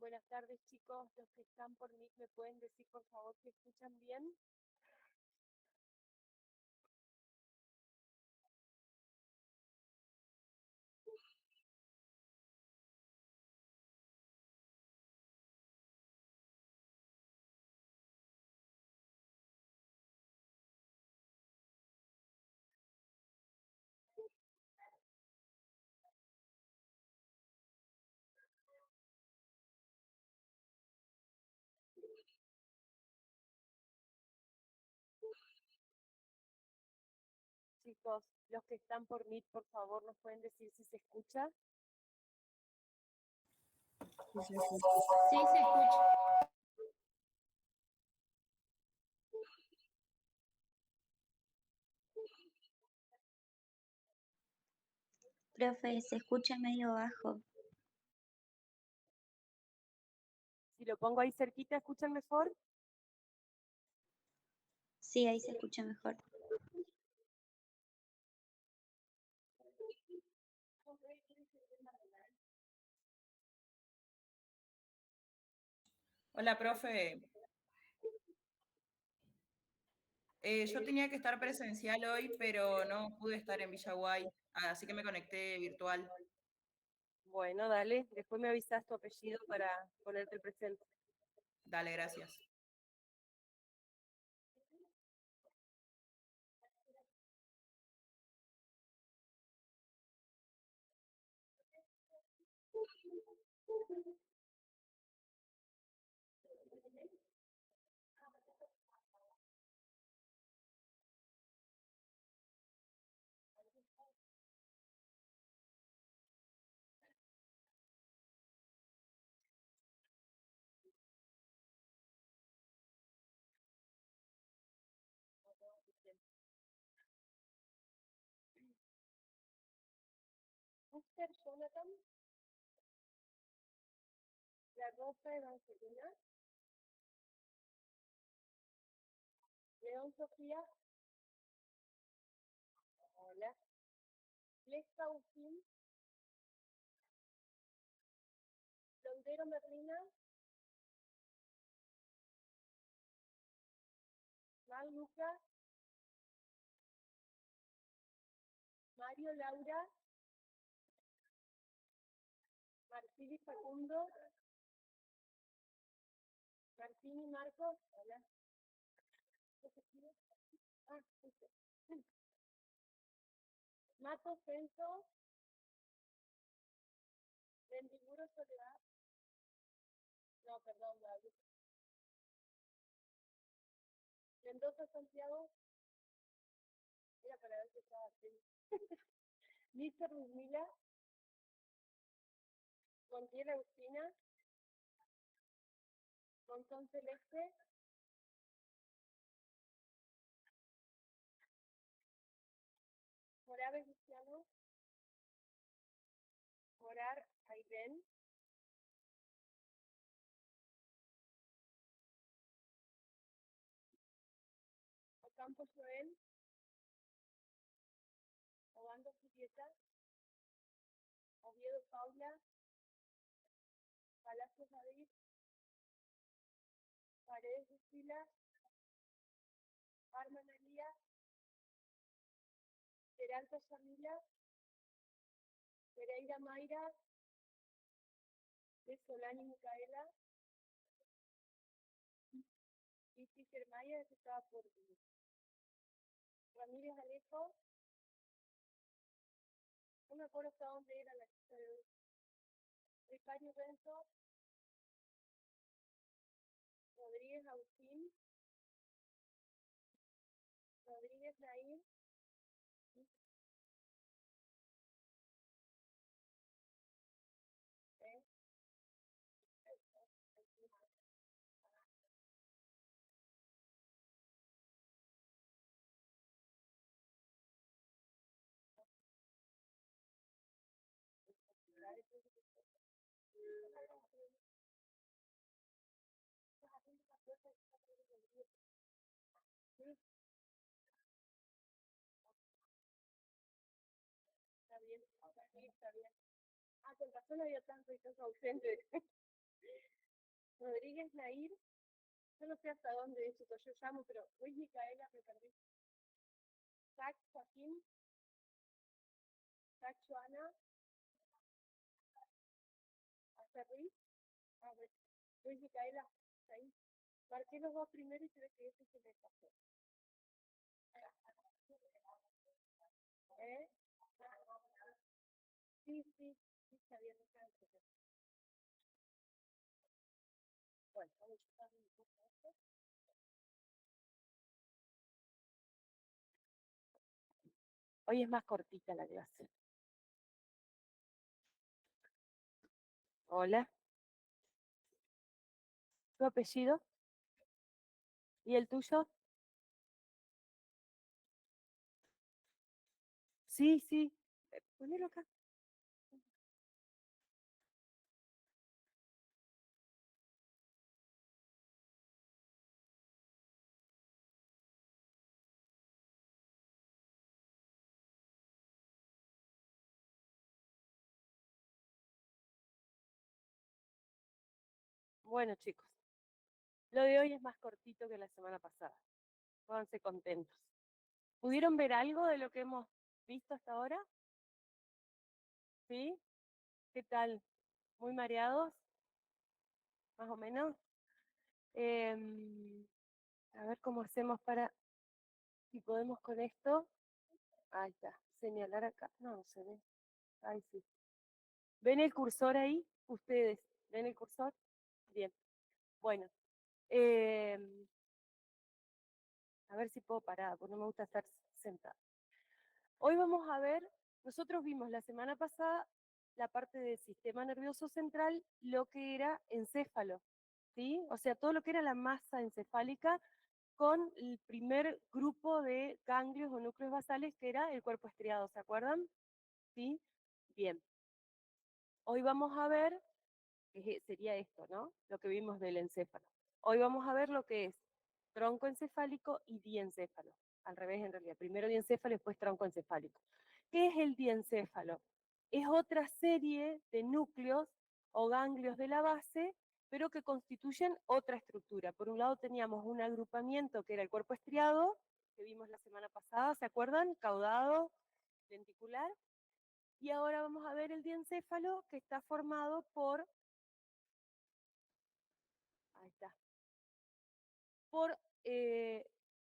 Buenas tardes, chicos. Los que están por mí, ¿me pueden decir, por favor, que escuchan bien? Chicos, los que están por mí, por favor, ¿nos pueden decir si se escucha? Sí, se escucha. Profe, se escucha medio bajo. Si lo pongo ahí cerquita, ¿escuchan mejor? Sí, ahí se escucha mejor. Hola, profe. Yo tenía que estar presencial hoy, pero no pude estar en Villaguay, así que me conecté virtual. Bueno, dale. Después me avisas tu apellido para ponerte el presente. Dale, gracias. Mr. Jonathan, la Rosa Evangelina, León Sofía, hola, Lex Agustín, Londero Merlina, Mal Luca, Mario Laura, Marcili Facundo, Martini Marcos, hola. ¿Qué se escribe? Ah, este. Mato Censo, Mendiburo Soledad, no, perdón, David. Mendoza Santiago, era para ver si estaba así. Lisa Ruzmila, Montiel Agustina, Montón Celeste, Morales Luciano, Morar Aiden, Ocampo Joel, Obando Julieta, Oviedo Paula, Palacios David, Paredes Lucila, Arman Alía, Peralta Yamila, Pereira Mayra, de Solani Micaela, y Cicer Maya, que estaba por Ramírez Alejo, no me acuerdo hasta dónde era la lista de hoy. Ricario Renzo, Rodríguez Agustín, Rodríguez Nair, ¿eh? Está bien, sí, está bien. Ah, con razón había tantos ausentes. Rodríguez Nair, yo no sé hasta dónde es, chicos, yo llamo, pero Luis Micaela, me perdí. Zach Joaquín, Zach Joana, hasta Ruiz, a ver, Luis Micaela, ahí. Marqué los dos primero y creo que ese se me pasó. ¿Eh? Sí, sí, sí, está bien, no está bien. Bueno, vamos a usar un poco esto. Hoy es más cortita la clase. Hola. ¿Tu apellido? ¿Y el tuyo? Sí, sí. Ponelo acá. Bueno, chicos, lo de hoy es más cortito que la semana pasada. Pónganse contentos. ¿Pudieron ver algo de lo que hemos visto hasta ahora? ¿Sí? ¿Qué tal? ¿Muy mareados? ¿Más o menos? A ver cómo hacemos para, si podemos con esto. Ahí está, señalar acá. No, no se ve. Ahí sí. ¿Ven el cursor ahí? Ustedes, ¿ven el cursor? Bien. Bueno, a ver si puedo parar, porque no me gusta estar sentada. Hoy vamos a ver, nosotros vimos la semana pasada la parte del sistema nervioso central, lo que era encéfalo, ¿sí? O sea, todo lo que era la masa encefálica con el primer grupo de ganglios o núcleos basales que era el cuerpo estriado, ¿se acuerdan? ¿Sí? Bien. Hoy vamos a ver, sería esto, ¿no? Lo que vimos del encéfalo. Hoy vamos a ver lo que es tronco encefálico y diencéfalo. Al revés, en realidad. Primero diencéfalo y después tronco encefálico. ¿Qué es el diencéfalo? Es otra serie de núcleos o ganglios de la base, pero que constituyen otra estructura. Por un lado teníamos un agrupamiento que era el cuerpo estriado, que vimos la semana pasada, ¿se acuerdan? Caudado, lenticular. Y ahora vamos a ver el diencéfalo, que está formado por, ahí está, por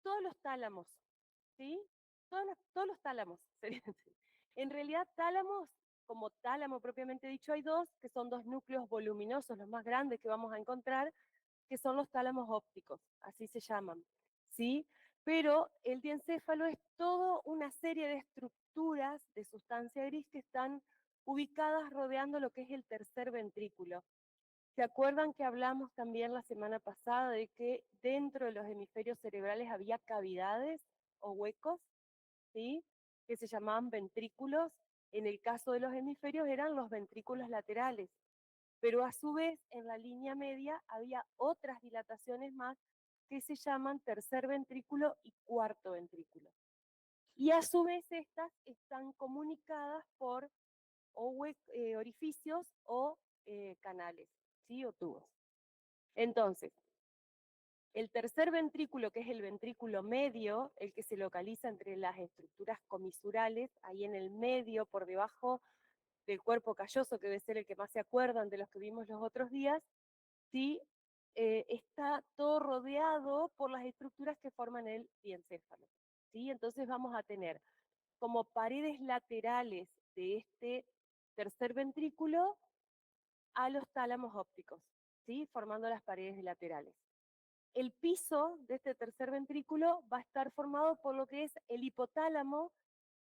todos los tálamos, ¿sí? Todos los tálamos. En realidad, tálamos, como tálamo propiamente dicho, hay dos, que son dos núcleos voluminosos, los más grandes que vamos a encontrar, que son los tálamos ópticos, así se llaman, ¿sí? Pero el diencéfalo es toda una serie de estructuras de sustancia gris que están ubicadas rodeando lo que es el tercer ventrículo. ¿Se acuerdan que hablamos también la semana pasada de que dentro de los hemisferios cerebrales había cavidades o huecos, ¿sí? Que se llamaban ventrículos? En el caso de los hemisferios eran los ventrículos laterales, pero a su vez en la línea media había otras dilataciones más que se llaman tercer ventrículo y cuarto ventrículo. Y a su vez estas están comunicadas por orificios o canales, ¿sí? O tubos. Entonces, el tercer ventrículo, que es el ventrículo medio, el que se localiza entre las estructuras comisurales, ahí en el medio, por debajo del cuerpo calloso, que debe ser el que más se acuerdan de los que vimos los otros días, ¿sí? Está todo rodeado por las estructuras que forman el diencéfalo, ¿sí? Entonces vamos a tener como paredes laterales de este tercer ventrículo a los tálamos ópticos, ¿sí? Formando las paredes laterales. El piso de este tercer ventrículo va a estar formado por lo que es el hipotálamo,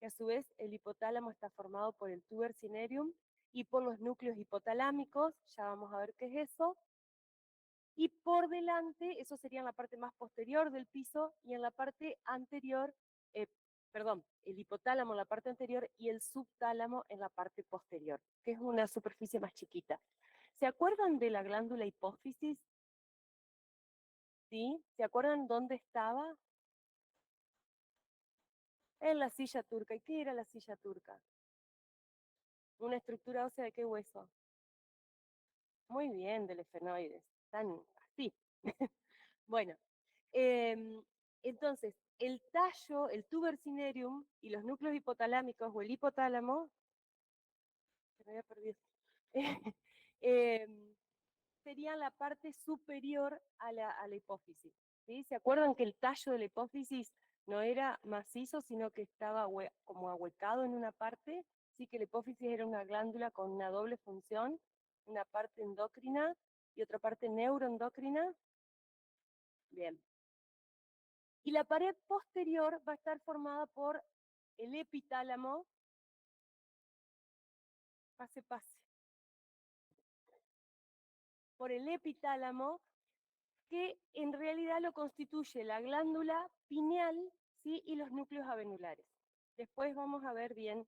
que a su vez el hipotálamo está formado por el tuber cinereum y por los núcleos hipotalámicos, ya vamos a ver qué es eso. Y por delante, eso sería en la parte más posterior del piso, y en la parte anterior, perdón, el hipotálamo en la parte anterior y el subtálamo en la parte posterior, que es una superficie más chiquita. ¿Se acuerdan de la glándula hipófisis? ¿Sí? ¿Se acuerdan dónde estaba? En la silla turca. ¿Y qué era la silla turca? ¿Una estructura ósea de qué hueso? Muy bien, del esfenoides. están así. Bueno, entonces, el tallo, el tuber cinereum y los núcleos hipotalámicos o el hipotálamo, se me había perdido, em, serían la parte superior a la hipófisis. ¿Sí? ¿Se acuerdan que el tallo de la hipófisis no era macizo, sino que estaba como ahuecado en una parte? Sí, que la hipófisis era una glándula con una doble función, una parte endocrina y otra parte neuroendocrina. Bien. Y la pared posterior va a estar formada por el epitálamo, pase, por el epitálamo, que en realidad lo constituye la glándula pineal, ¿sí? Y los núcleos avenulares. Después vamos a ver bien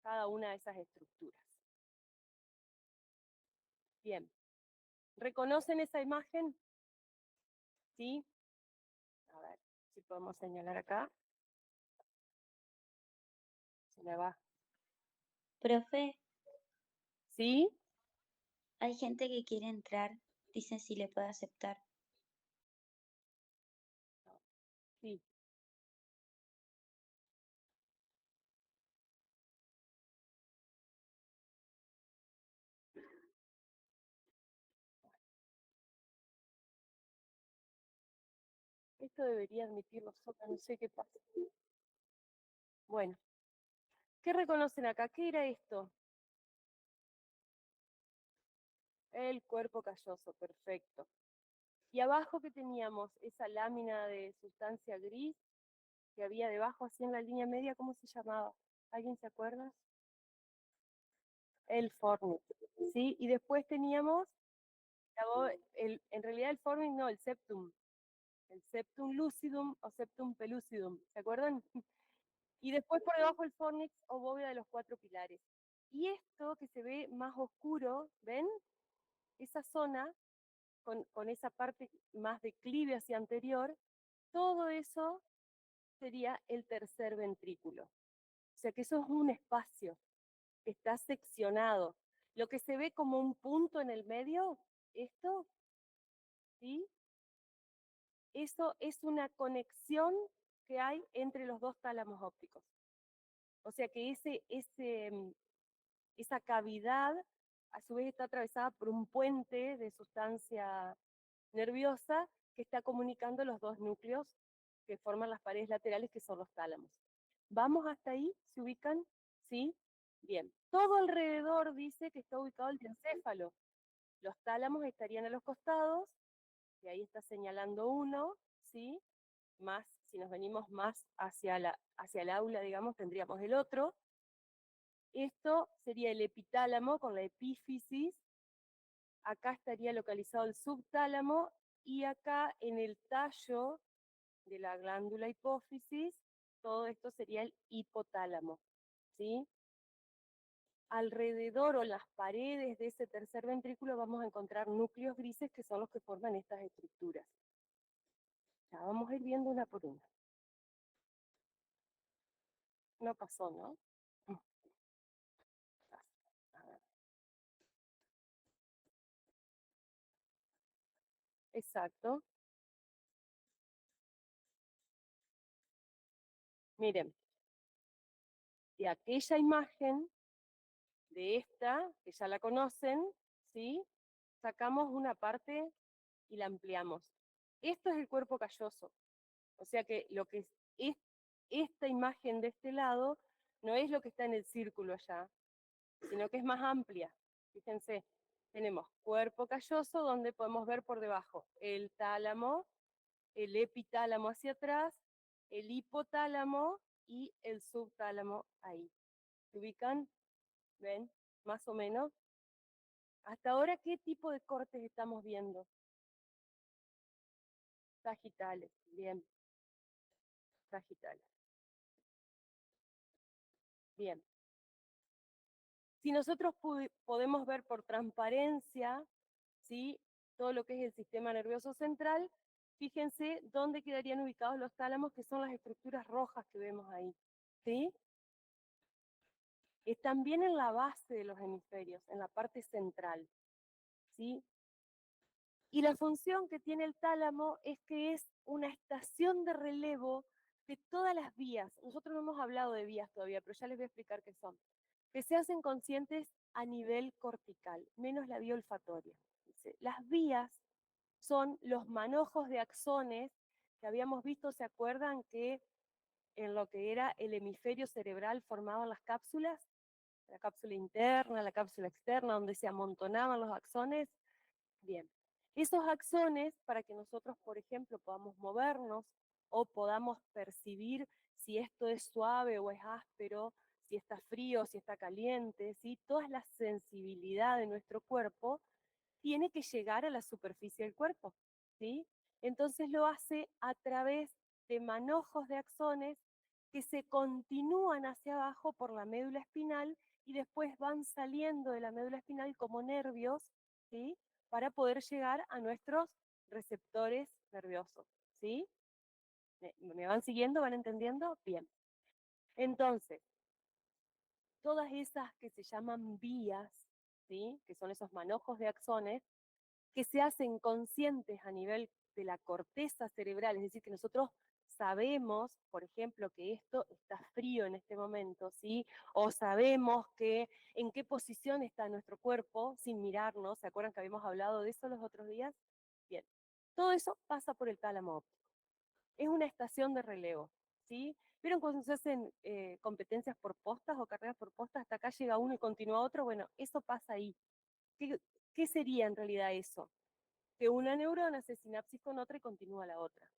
cada una de esas estructuras. Bien. ¿Reconocen esa imagen? ¿Sí? A ver si podemos señalar acá. Se me va. Profe, ¿Sí? hay gente que quiere entrar. Dice si le puede aceptar. Sí. Esto debería admitirlo sola, no sé qué pasa. Bueno, ¿qué reconocen acá? ¿Qué era esto? El cuerpo calloso, perfecto. Y abajo que teníamos esa lámina de sustancia gris que había debajo, así en la línea media, ¿cómo se llamaba? ¿Alguien se acuerda? El fornix, ¿sí? Y después teníamos, en realidad el fornix no, el septum lucidum o septum pellucidum, ¿se acuerdan? Y después por debajo el fornix o bóveda de los 4 pilares. Y esto que se ve más oscuro, ¿ven? Esa zona, con esa parte más declive hacia anterior, todo eso sería el tercer ventrículo. O sea que eso es un espacio que está seccionado. Lo que se ve como un punto en el medio, esto, ¿sí? Eso es una conexión que hay entre los dos tálamos ópticos. O sea que esa cavidad a su vez está atravesada por un puente de sustancia nerviosa que está comunicando los dos núcleos que forman las paredes laterales, que son los tálamos. ¿Vamos hasta ahí? ¿Se ubican? ¿Sí? Bien. Todo alrededor dice que está ubicado el encéfalo. Los tálamos estarían a los costados, y ahí está señalando uno, ¿sí? Más, si nos venimos más hacia el aula, digamos, tendríamos el otro. Esto sería el epitálamo con la epífisis. Acá estaría localizado el subtálamo, y acá en el tallo de la glándula hipófisis, todo esto sería el hipotálamo, ¿sí? Alrededor o las paredes de ese tercer ventrículo vamos a encontrar núcleos grises que son los que forman estas estructuras. Ya vamos a ir viendo una por una. No pasó, ¿no? Exacto. Miren, de aquella imagen, de esta, que ya la conocen, ¿sí? Sacamos una parte y la ampliamos. Esto es el cuerpo calloso. O sea que lo que es esta imagen de este lado no es lo que está en el círculo allá, sino que es más amplia. Fíjense, tenemos cuerpo calloso donde podemos ver por debajo el tálamo, el epitálamo hacia atrás, el hipotálamo y el subtálamo ahí. ¿Se ubican? ¿Ven? Más o menos. Hasta ahora, ¿qué tipo de cortes estamos viendo? Sagitales, bien. Sagitales. Bien. Si nosotros podemos ver por transparencia, ¿sí? Todo lo que es el sistema nervioso central, fíjense dónde quedarían ubicados los tálamos, que son las estructuras rojas que vemos ahí, ¿sí? Están bien en la base de los hemisferios, en la parte central, ¿sí? Y la función que tiene el tálamo es que es una estación de relevo de todas las vías. Nosotros no hemos hablado de vías todavía, pero ya les voy a explicar qué son. Que se hacen conscientes a nivel cortical, menos la vía olfatoria. Dice, las vías son los manojos de axones que habíamos visto, ¿se acuerdan que en lo que era el hemisferio cerebral formaban las cápsulas? La cápsula interna, la cápsula externa, donde se amontonaban los axones. Bien, esos axones, para que nosotros, por ejemplo, podamos movernos o podamos percibir si esto es suave o es áspero, si está frío, si está caliente, ¿sí? Toda la sensibilidad de nuestro cuerpo tiene que llegar a la superficie del cuerpo, ¿sí? Entonces lo hace a través de manojos de axones que se continúan hacia abajo por la médula espinal y después van saliendo de la médula espinal como nervios, ¿sí? Para poder llegar a nuestros receptores nerviosos, ¿sí? ¿Me van siguiendo? ¿Van entendiendo? Bien. Entonces, todas esas que se llaman vías, ¿sí? Que son esos manojos de axones, que se hacen conscientes a nivel de la corteza cerebral, es decir, que nosotros sabemos, por ejemplo, que esto está frío en este momento, ¿sí? O sabemos que en qué posición está nuestro cuerpo sin mirarnos, ¿se acuerdan que habíamos hablado de eso los otros días? Bien, todo eso pasa por el tálamo óptico. Es una estación de relevo, ¿sí? ¿Vieron cuando se hacen competencias por postas o carreras por postas? Hasta acá llega uno y continúa otro. Bueno, eso pasa ahí. ¿Qué sería en realidad eso? Que una neurona hace sinapsis con otra y continúa la otra,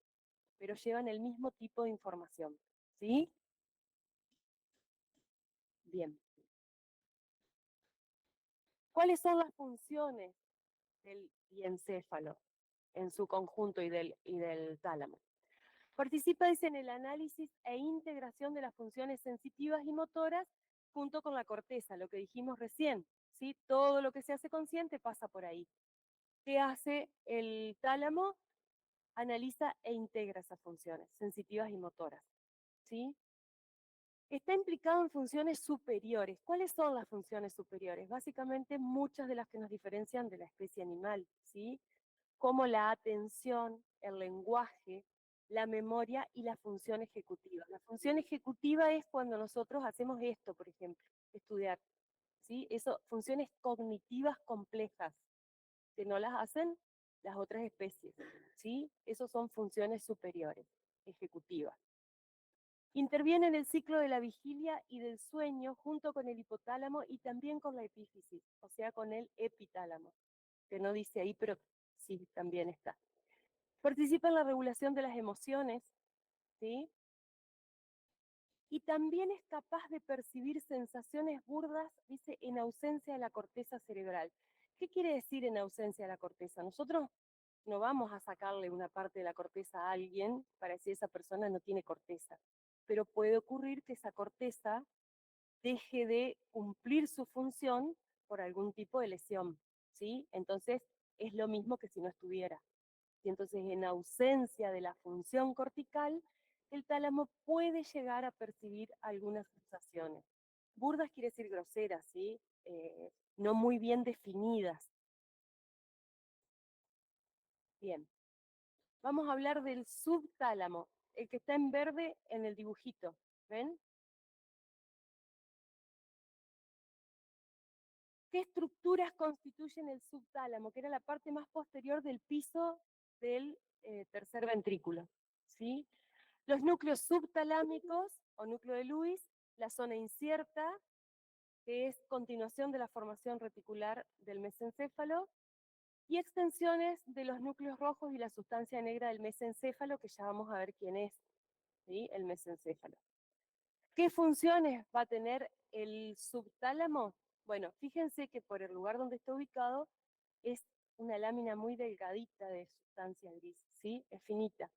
pero llevan el mismo tipo de información, ¿sí? Bien. ¿Cuáles son las funciones del diencéfalo en su conjunto y del tálamo? Participa, dice, en el análisis e integración de las funciones sensitivas y motoras junto con la corteza, lo que dijimos recién, ¿sí? Todo lo que se hace consciente pasa por ahí. ¿Qué hace el tálamo? Analiza e integra esas funciones sensitivas y motoras, ¿sí? Está implicado en funciones superiores. ¿Cuáles son las funciones superiores? Básicamente muchas de las que nos diferencian de la especie animal, ¿sí? Como la atención, el lenguaje, la memoria y la función ejecutiva. La función ejecutiva es cuando nosotros hacemos esto, por ejemplo, estudiar, ¿sí? Eso, funciones cognitivas complejas, que no las hacen las otras especies, ¿sí? Esas son funciones superiores, ejecutivas. Interviene en el ciclo de la vigilia y del sueño junto con el hipotálamo y también con la epífisis, o sea, con el epitálamo, que no dice ahí, pero sí, también está. Participa en la regulación de las emociones, ¿sí? Y también es capaz de percibir sensaciones burdas, dice, en ausencia de la corteza cerebral. ¿Qué quiere decir en ausencia de la corteza? Nosotros no vamos a sacarle una parte de la corteza a alguien para decir esa persona no tiene corteza, pero puede ocurrir que esa corteza deje de cumplir su función por algún tipo de lesión, ¿sí? Entonces es lo mismo que si no estuviera. Y entonces en ausencia de la función cortical, el tálamo puede llegar a percibir algunas sensaciones. Burdas quiere decir groseras, ¿sí? No muy bien definidas. Bien. Vamos a hablar del subtálamo, el que está en verde en el dibujito, ¿ven? ¿Qué estructuras constituyen el subtálamo? Que era la parte más posterior del piso del tercer ventrículo, ¿sí? Los núcleos subtalámicos, o núcleo de Lewis, la zona incierta, que es continuación de la formación reticular del mesencéfalo, y extensiones de los núcleos rojos y la sustancia negra del mesencéfalo, que ya vamos a ver quién es, ¿sí? El mesencéfalo. ¿Qué funciones va a tener el subtálamo? Bueno, fíjense que por el lugar donde está ubicado es una lámina muy delgadita de sustancia gris, ¿sí? Es finita.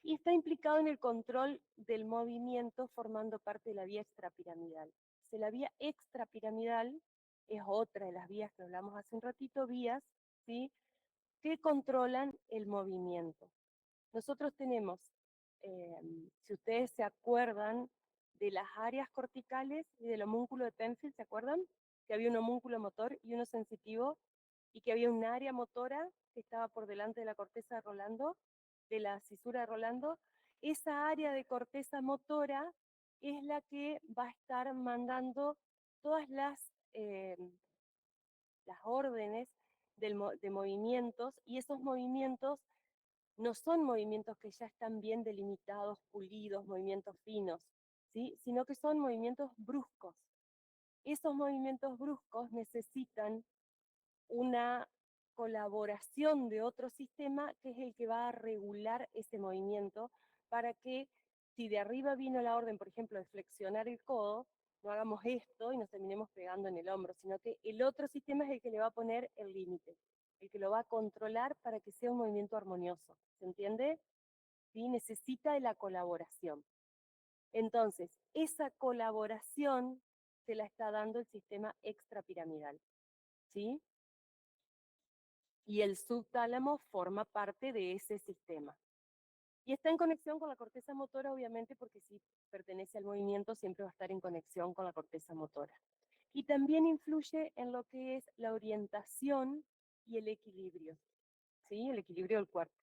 Y está implicado en el control del movimiento formando parte de la vía extrapiramidal. Si la vía extrapiramidal es otra de las vías que hablamos hace un ratito, vías, ¿sí? Que controlan el movimiento. Nosotros tenemos, si ustedes se acuerdan de las áreas corticales y del homúnculo de Penfield, ¿se acuerdan? Que había un homúnculo motor y uno sensitivo, y que había un área motora que estaba por delante de la corteza de Rolando, de la cisura de Rolando, esa área de corteza motora es la que va a estar mandando todas las órdenes de movimientos, y esos movimientos no son movimientos que ya están bien delimitados, pulidos, movimientos finos, ¿sí? Sino que son movimientos bruscos. Esos movimientos bruscos necesitan una colaboración de otro sistema que es el que va a regular ese movimiento para que si de arriba vino la orden, por ejemplo, de flexionar el codo, no hagamos esto y nos terminemos pegando en el hombro, sino que el otro sistema es el que le va a poner el límite, el que lo va a controlar para que sea un movimiento armonioso. ¿Se entiende? ¿Sí? Necesita de la colaboración. Entonces, esa colaboración se la está dando el sistema extrapiramidal, ¿sí? Y el subtálamo forma parte de ese sistema. Y está en conexión con la corteza motora, obviamente, porque si pertenece al movimiento, siempre va a estar en conexión con la corteza motora. Y también influye en lo que es la orientación y el equilibrio, ¿sí? El equilibrio del cuerpo.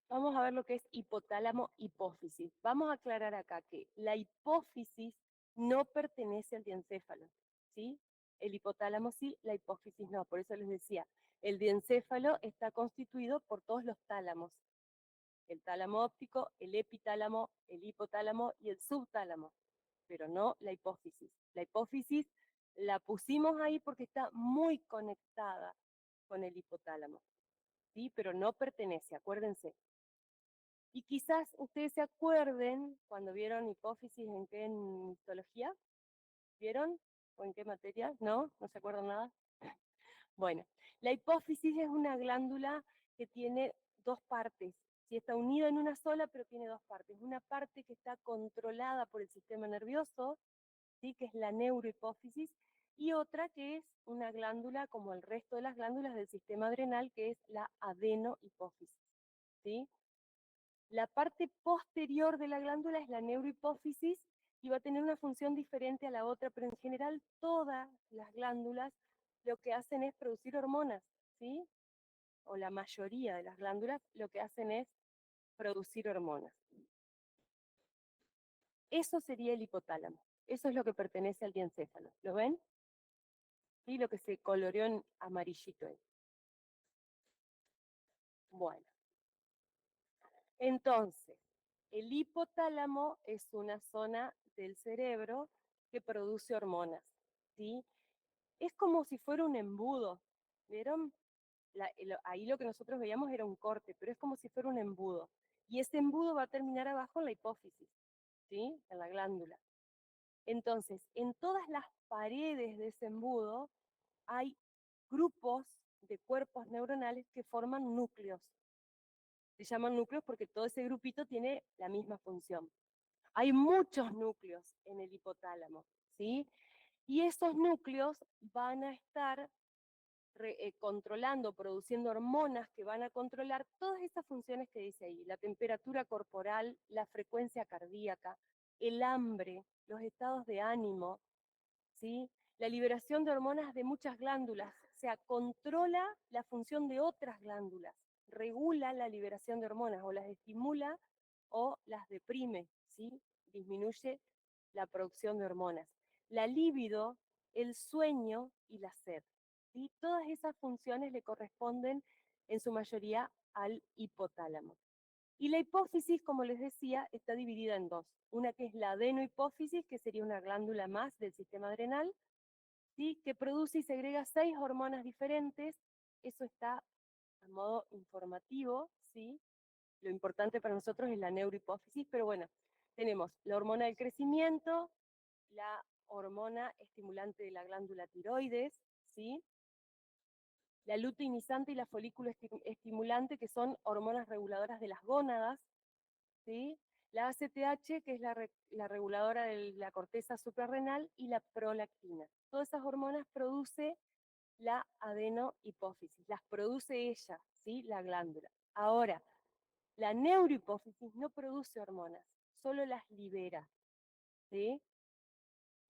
Vamos a ver lo que es hipotálamo-hipófisis. Vamos a aclarar acá que la hipófisis no pertenece al diencéfalo, ¿sí? El hipotálamo sí, la hipófisis no. Por eso les decía, el diencéfalo está constituido por todos los tálamos. El tálamo óptico, el epitálamo, el hipotálamo y el subtálamo, pero no la hipófisis. La hipófisis la pusimos ahí porque está muy conectada con el hipotálamo, ¿sí? Pero no pertenece, acuérdense. Y quizás ustedes se acuerden cuando vieron hipófisis en qué, en histología, ¿vieron? ¿O en qué materia? ¿No? ¿No se acuerdan nada? Bueno, la hipófisis es una glándula que tiene dos partes. Sí, está unida en una sola, pero tiene dos partes. Una parte que está controlada por el sistema nervioso, ¿sí? Que es la neurohipófisis, y otra que es una glándula como el resto de las glándulas del sistema adrenal, que es la adenohipófisis, ¿sí? La parte posterior de la glándula es la neurohipófisis y va a tener una función diferente a la otra, pero en general todas las glándulas lo que hacen es producir hormonas, ¿sí? O la mayoría de las glándulas lo que hacen es producir hormonas. Eso sería el hipotálamo. Eso es lo que pertenece al diencéfalo. ¿Lo ven? ¿Sí? Lo que se coloreó en amarillito ahí. Bueno. Entonces, el hipotálamo es una zona del cerebro que produce hormonas, ¿sí? Es como si fuera un embudo, ¿vieron? Ahí lo que nosotros veíamos era un corte, pero es como si fuera un embudo. Y ese embudo va a terminar abajo en la hipófisis, ¿sí? En la glándula. Entonces, en todas las paredes de ese embudo hay grupos de cuerpos neuronales que forman núcleos. Se llaman núcleos porque todo ese grupito tiene la misma función. Hay muchos núcleos en el hipotálamo, ¿sí? Y esos núcleos van a estar controlando, produciendo hormonas que van a controlar todas esas funciones que dice ahí, la temperatura corporal, la frecuencia cardíaca, el hambre, los estados de ánimo, ¿sí? La liberación de hormonas de muchas glándulas, o sea, controla la función de otras glándulas, regula la liberación de hormonas, o las estimula o las deprime, ¿sí? Disminuye la producción de hormonas. La libido, el sueño y la sed, ¿sí? Todas esas funciones le corresponden en su mayoría al hipotálamo. Y la hipófisis, como les decía, está dividida en dos. Una que es la adenohipófisis, que sería una glándula más del sistema adrenal, ¿sí? Que produce y segrega 6 hormonas diferentes. Eso está a modo informativo, ¿sí? Lo importante para nosotros es la neurohipófisis, pero bueno, tenemos la hormona del crecimiento, la hormona estimulante de la glándula tiroides, ¿sí? La luteinizante y la folículo estimulante, que son hormonas reguladoras de las gónadas, ¿sí? La ACTH, que es la reguladora de la corteza suprarrenal, y la prolactina. Todas esas hormonas produce la adenohipófisis, las produce ella, ¿sí? La glándula. Ahora, la neurohipófisis no produce hormonas, solo las libera, ¿sí?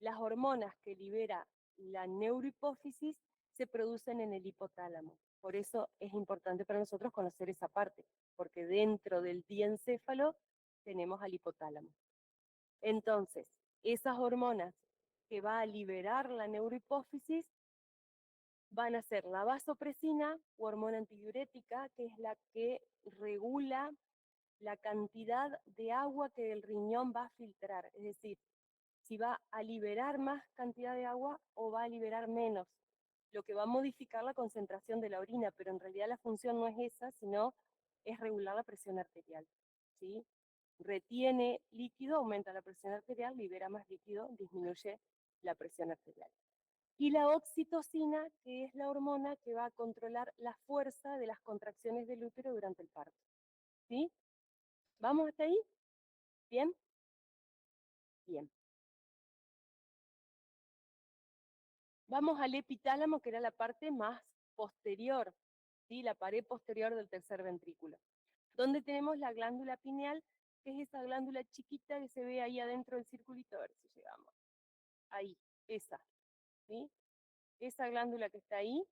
Las hormonas que libera la neurohipófisis se producen en el hipotálamo. Por eso es importante para nosotros conocer esa parte, porque dentro del diencéfalo tenemos al hipotálamo. Entonces, esas hormonas que va a liberar la neurohipófisis van a ser la vasopresina o hormona antidiurética, que es la que regula la cantidad de agua que el riñón va a filtrar, es decir, si va a liberar más cantidad de agua o va a liberar menos, lo que va a modificar la concentración de la orina, pero en realidad la función no es esa, sino es regular la presión arterial, ¿sí? Retiene líquido, aumenta la presión arterial, libera más líquido, disminuye la presión arterial. Y la oxitocina, que es la hormona que va a controlar la fuerza de las contracciones del útero durante el parto, ¿sí? ¿Vamos hasta ahí? ¿Bien? Bien. Vamos al epitálamo, que era la parte más posterior, ¿sí? La pared posterior del tercer ventrículo, donde tenemos la glándula pineal, que es esa glándula chiquita que se ve ahí adentro del circulito, a ver si llegamos. Ahí, esa, ¿sí? Esa glándula que está ahí,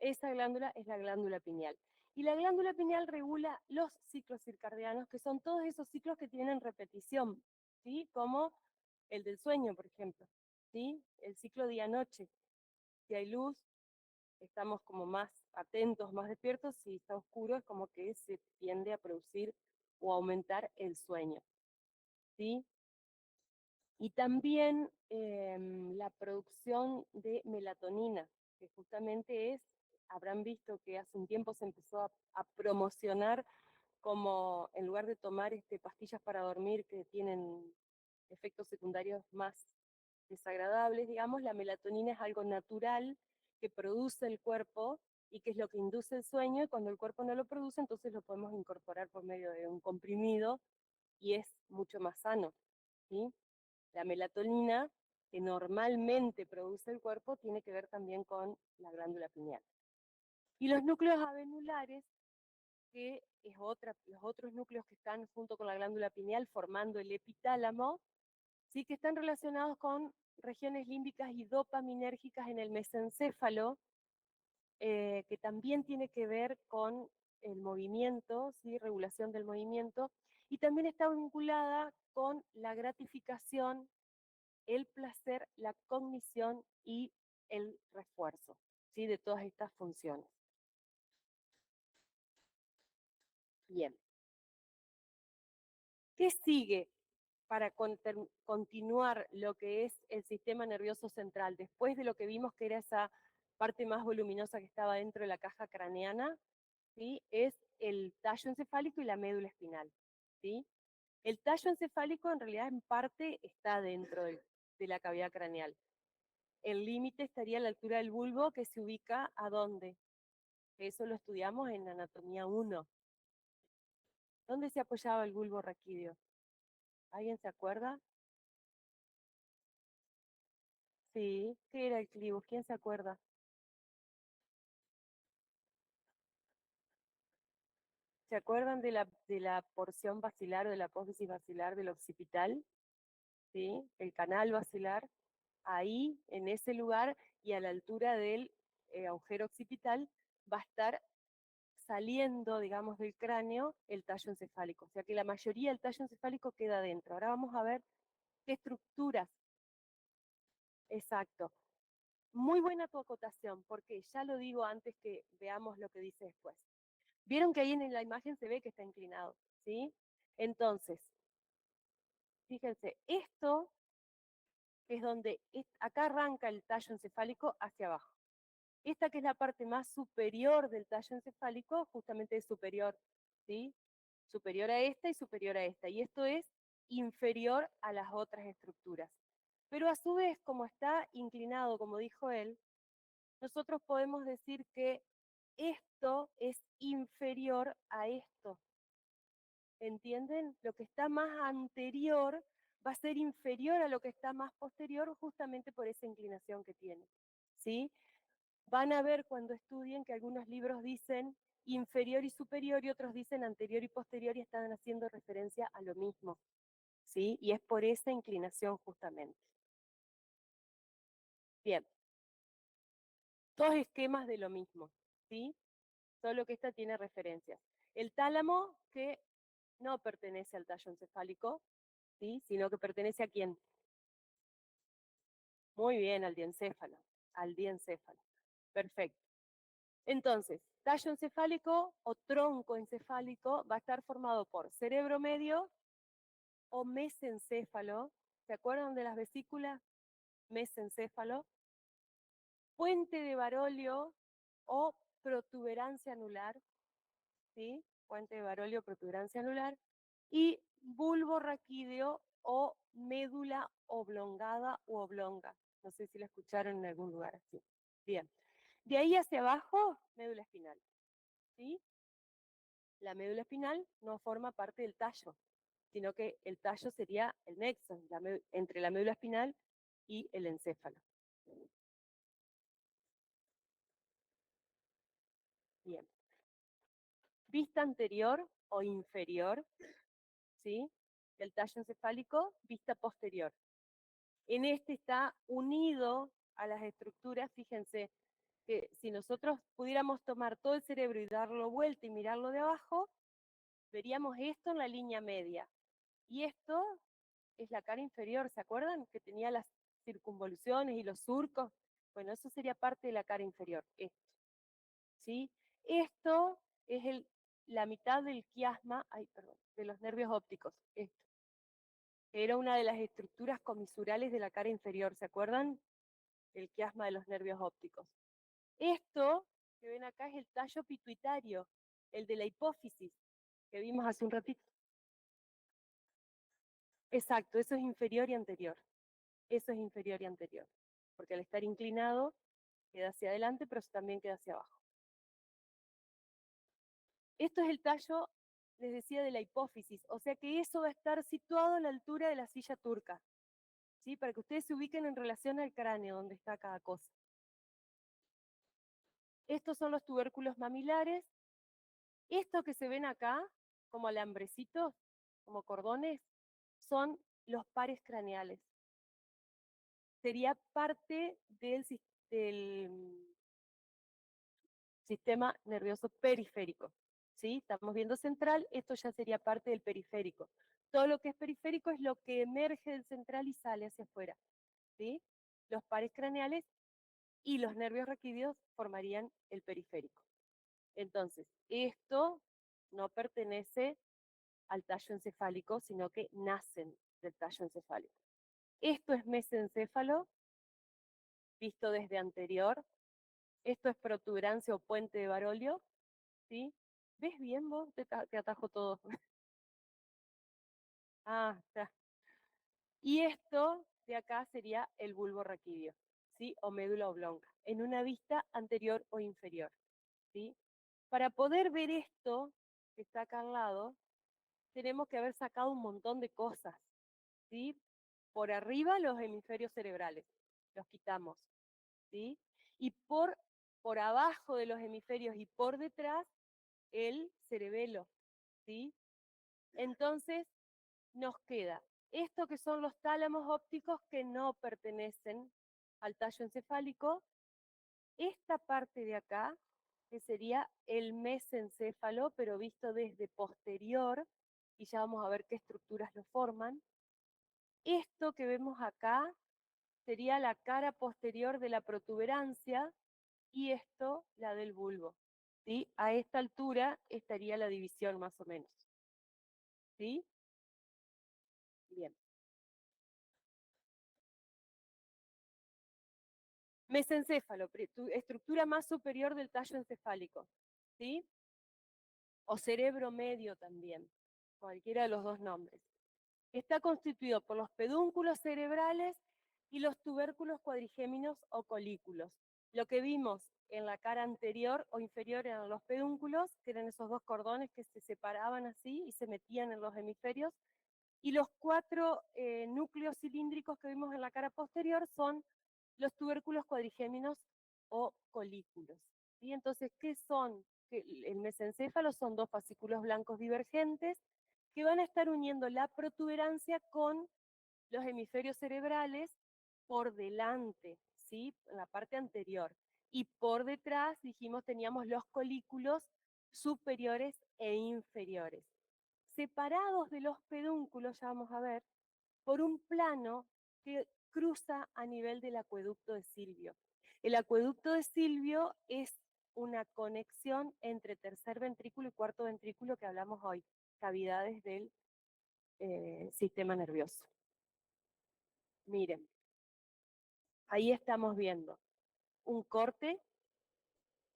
esa glándula es la glándula pineal. Y la glándula pineal regula los ciclos circadianos, que son todos esos ciclos que tienen repetición, ¿sí? Como el del sueño, por ejemplo, ¿sí? El ciclo día-noche. Si hay luz, estamos como más atentos, más despiertos; si está oscuro, es como que se tiende a producir o aumentar el sueño, ¿sí? Y también la producción de melatonina, que justamente es, habrán visto que hace un tiempo se empezó a promocionar como, en lugar de tomar pastillas para dormir que tienen efectos secundarios más desagradables, digamos, la melatonina es algo natural que produce el cuerpo y que es lo que induce el sueño, y cuando el cuerpo no lo produce, entonces lo podemos incorporar por medio de un comprimido y es mucho más sano, ¿sí? La melatonina que normalmente produce el cuerpo tiene que ver también con la glándula pineal. Y los núcleos avenulares, que es los otros núcleos que están junto con la glándula pineal formando el epitálamo, ¿sí? Que están relacionados con regiones límbicas y dopaminérgicas en el mesencéfalo, que también tiene que ver con el movimiento, ¿sí? Regulación del movimiento, y también está vinculada con la gratificación, el placer, la cognición y el refuerzo, ¿sí? De todas estas funciones. Bien. ¿Qué sigue para continuar lo que es el sistema nervioso central? Después de lo que vimos que era esa parte más voluminosa que estaba dentro de la caja craneana, ¿sí? Es el tallo encefálico y la médula espinal, ¿sí? El tallo encefálico en realidad en parte está dentro de la cavidad craneal. El límite estaría a la altura del bulbo, que se ubica ¿a dónde? Eso lo estudiamos en anatomía 1. ¿Dónde se apoyaba el bulbo raquídeo? ¿Alguien se acuerda? Sí, ¿qué era el clivus? ¿Quién se acuerda? ¿Se acuerdan de la porción basilar o de la apófisis basilar del occipital? ¿Sí? El canal basilar, ahí, en ese lugar, y a la altura del agujero occipital, va a estar saliendo, digamos, del cráneo el tallo encefálico. O sea que la mayoría del tallo encefálico queda adentro. Ahora vamos a ver qué estructuras. Exacto. Muy buena tu acotación, porque ya lo digo antes que veamos lo que dice después. Vieron que ahí en la imagen se ve que está inclinado, ¿sí? Entonces, fíjense, esto es donde, acá arranca el tallo encefálico hacia abajo. Esta que es la parte más superior del tallo encefálico, justamente es superior, ¿sí? Superior a esta y superior a esta. Y esto es inferior a las otras estructuras. Pero a su vez, como está inclinado, como dijo él, nosotros podemos decir que esto es inferior a esto. ¿Entienden? Lo que está más anterior va a ser inferior a lo que está más posterior, justamente por esa inclinación que tiene, ¿sí? Van a ver cuando estudien que algunos libros dicen inferior y superior y otros dicen anterior y posterior, y están haciendo referencia a lo mismo, ¿sí? Y es por esa inclinación justamente. Bien. Dos esquemas de lo mismo, ¿sí? Solo que esta tiene referencias. El tálamo, que no pertenece al tallo encefálico, ¿sí? Sino que pertenece ¿a quién? Muy bien, al diencéfalo. Al diencéfalo. Perfecto. Entonces, tallo encefálico o tronco encefálico va a estar formado por cerebro medio o mesencéfalo. ¿Se acuerdan de las vesículas? Mesencéfalo. Puente de Barolio o protuberancia anular, ¿sí? Puente de Barolio, protuberancia anular. Y bulbo raquídeo o médula oblongada u oblonga. No sé si la escucharon en algún lugar así. Bien. De ahí hacia abajo, médula espinal, ¿sí? La médula espinal no forma parte del tallo, sino que el tallo sería el nexo entre la médula espinal y el encéfalo. Bien. Vista anterior o inferior, ¿sí? Del tallo encefálico, vista posterior. En este está unido a las estructuras, fíjense que si nosotros pudiéramos tomar todo el cerebro y darlo vuelta y mirarlo de abajo, veríamos esto en la línea media. Y esto es la cara inferior, ¿se acuerdan? Que tenía las circunvoluciones y los surcos. Bueno, eso sería parte de la cara inferior, esto. ¿Sí? Esto es la mitad del quiasma, de los nervios ópticos, esto. Era una de las estructuras comisurales de la cara inferior, ¿se acuerdan? El quiasma de los nervios ópticos. Esto que ven acá es el tallo pituitario, el de la hipófisis, que vimos hace un ratito. Exacto, eso es inferior y anterior. Eso es inferior y anterior. Porque al estar inclinado, queda hacia adelante, pero también queda hacia abajo. Esto es el tallo, les decía, de la hipófisis. O sea que eso va a estar situado a la altura de la silla turca. ¿Sí? Para que ustedes se ubiquen en relación al cráneo, donde está cada cosa. Estos son los tubérculos mamilares. Estos que se ven acá, como alambrecitos, como cordones, son los pares craneales. Sería parte del sistema nervioso periférico. ¿Sí? Estamos viendo central, esto ya sería parte del periférico. Todo lo que es periférico es lo que emerge del central y sale hacia afuera. ¿Sí? Los pares craneales y los nervios raquídeos formarían el periférico. Entonces, esto no pertenece al tallo encefálico, sino que nacen del tallo encefálico. Esto es mesencéfalo, visto desde anterior. Esto es protuberancia o puente de Barolio, ¿sí? ¿Ves bien vos? Te atajo todo. Ah, está. Y esto de acá sería el bulbo raquídeo, ¿sí? O médula oblonga, en una vista anterior o inferior, ¿sí? Para poder ver esto que está acá al lado, tenemos que haber sacado un montón de cosas, ¿sí? Por arriba los hemisferios cerebrales, los quitamos, ¿sí? Y por abajo de los hemisferios y por detrás, el cerebelo, ¿sí? Entonces, nos queda esto que son los tálamos ópticos que no pertenecen al tallo encefálico, esta parte de acá, que sería el mesencéfalo, pero visto desde posterior, y ya vamos a ver qué estructuras lo forman. Esto que vemos acá sería la cara posterior de la protuberancia y esto la del bulbo. ¿Sí? A esta altura estaría la división más o menos. ¿Sí? Bien. Mesencéfalo, estructura más superior del tallo encefálico. ¿Sí? O cerebro medio también, cualquiera de los dos nombres. Está constituido por los pedúnculos cerebrales y los tubérculos cuadrigéminos o colículos. Lo que vimos en la cara anterior o inferior eran los pedúnculos, que eran esos dos cordones que se separaban así y se metían en los hemisferios, y los 4 núcleos cilíndricos que vimos en la cara posterior son los tubérculos cuadrigéminos o colículos. ¿Sí? Entonces, ¿qué son? El mesencéfalo son dos fascículos blancos divergentes que van a estar uniendo la protuberancia con los hemisferios cerebrales por delante, ¿sí? En la parte anterior. Y por detrás, dijimos, teníamos los colículos superiores e inferiores, separados de los pedúnculos, ya vamos a ver, por un plano que cruza a nivel del acueducto de Silvio. El acueducto de Silvio es una conexión entre tercer ventrículo y cuarto ventrículo que hablamos hoy, cavidades del sistema nervioso. Miren, ahí estamos viendo un corte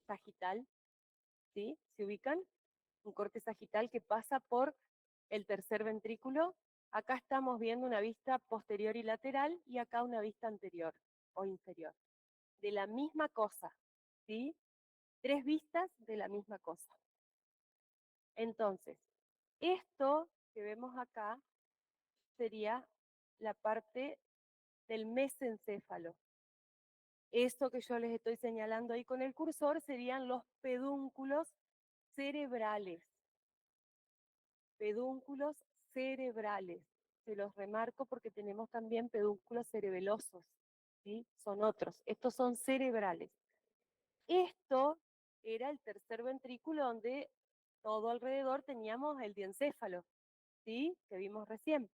sagital, ¿sí? ¿Se ubican? Un corte sagital que pasa por el tercer ventrículo. Acá estamos viendo una vista posterior y lateral y acá una vista anterior o inferior. De la misma cosa, ¿sí? 3 vistas de la misma cosa. Entonces, esto que vemos acá sería la parte del mesencéfalo. Esto que yo les estoy señalando ahí con el cursor serían los pedúnculos cerebrales. Pedúnculos cerebrales. Se los remarco porque tenemos también pedúnculos cerebelosos, ¿sí? Son otros. Estos son cerebrales. Esto era el tercer ventrículo donde todo alrededor teníamos el diencéfalo, ¿sí? Que vimos recién.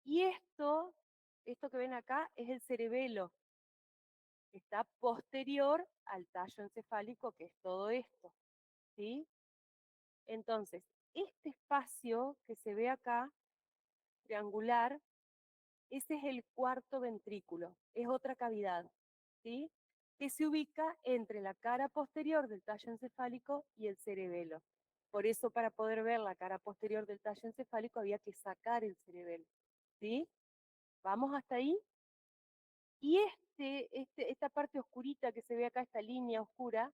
Y esto que ven acá es el cerebelo, que está posterior al tallo encefálico, que es todo esto, ¿sí? Entonces, este espacio que se ve acá, triangular, ese es el cuarto ventrículo, es otra cavidad, ¿sí? Que se ubica entre la cara posterior del tallo encefálico y el cerebelo. Por eso, para poder ver la cara posterior del tallo encefálico había que sacar el cerebelo, ¿sí? ¿Vamos hasta ahí? Y esta parte oscurita que se ve acá, esta línea oscura,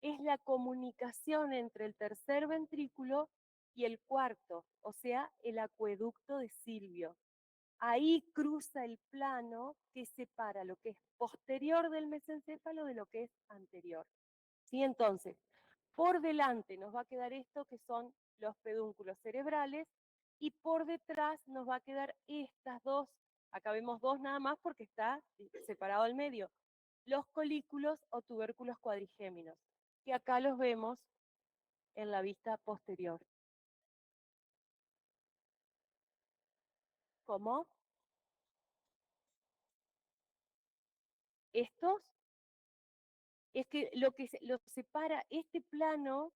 es la comunicación entre el tercer ventrículo y el cuarto, o sea, el acueducto de Silvio. Ahí cruza el plano que separa lo que es posterior del mesencéfalo de lo que es anterior. ¿Sí? Entonces, por delante nos va a quedar esto que son los pedúnculos cerebrales y por detrás nos va a quedar estas dos, acá vemos dos nada más porque está separado al medio, los colículos o tubérculos cuadrigéminos, que acá los vemos en la vista posterior. ¿Cómo? Estos, es que lo separa, este plano,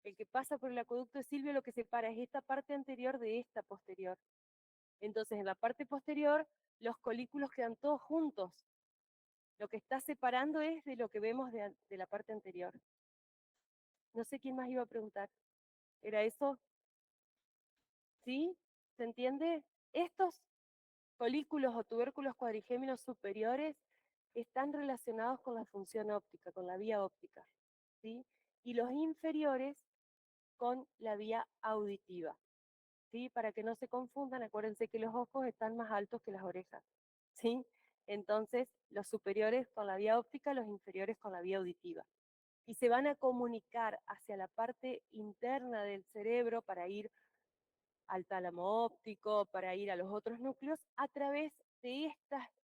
el que pasa por el acueducto de Silvio, lo que separa es esta parte anterior de esta posterior. Entonces, en la parte posterior, los colículos quedan todos juntos. Lo que está separando es de lo que vemos de la parte anterior. No sé quién más iba a preguntar. ¿Era eso? ¿Sí? ¿Se entiende? Estos colículos o tubérculos cuadrigéminos superiores están relacionados con la función óptica, con la vía óptica, ¿sí? Y los inferiores con la vía auditiva, ¿sí? Para que no se confundan, acuérdense que los ojos están más altos que las orejas, ¿sí? Entonces, los superiores con la vía óptica, los inferiores con la vía auditiva. Y se van a comunicar hacia la parte interna del cerebro para ir al tálamo óptico, para ir a los otros núcleos, a través de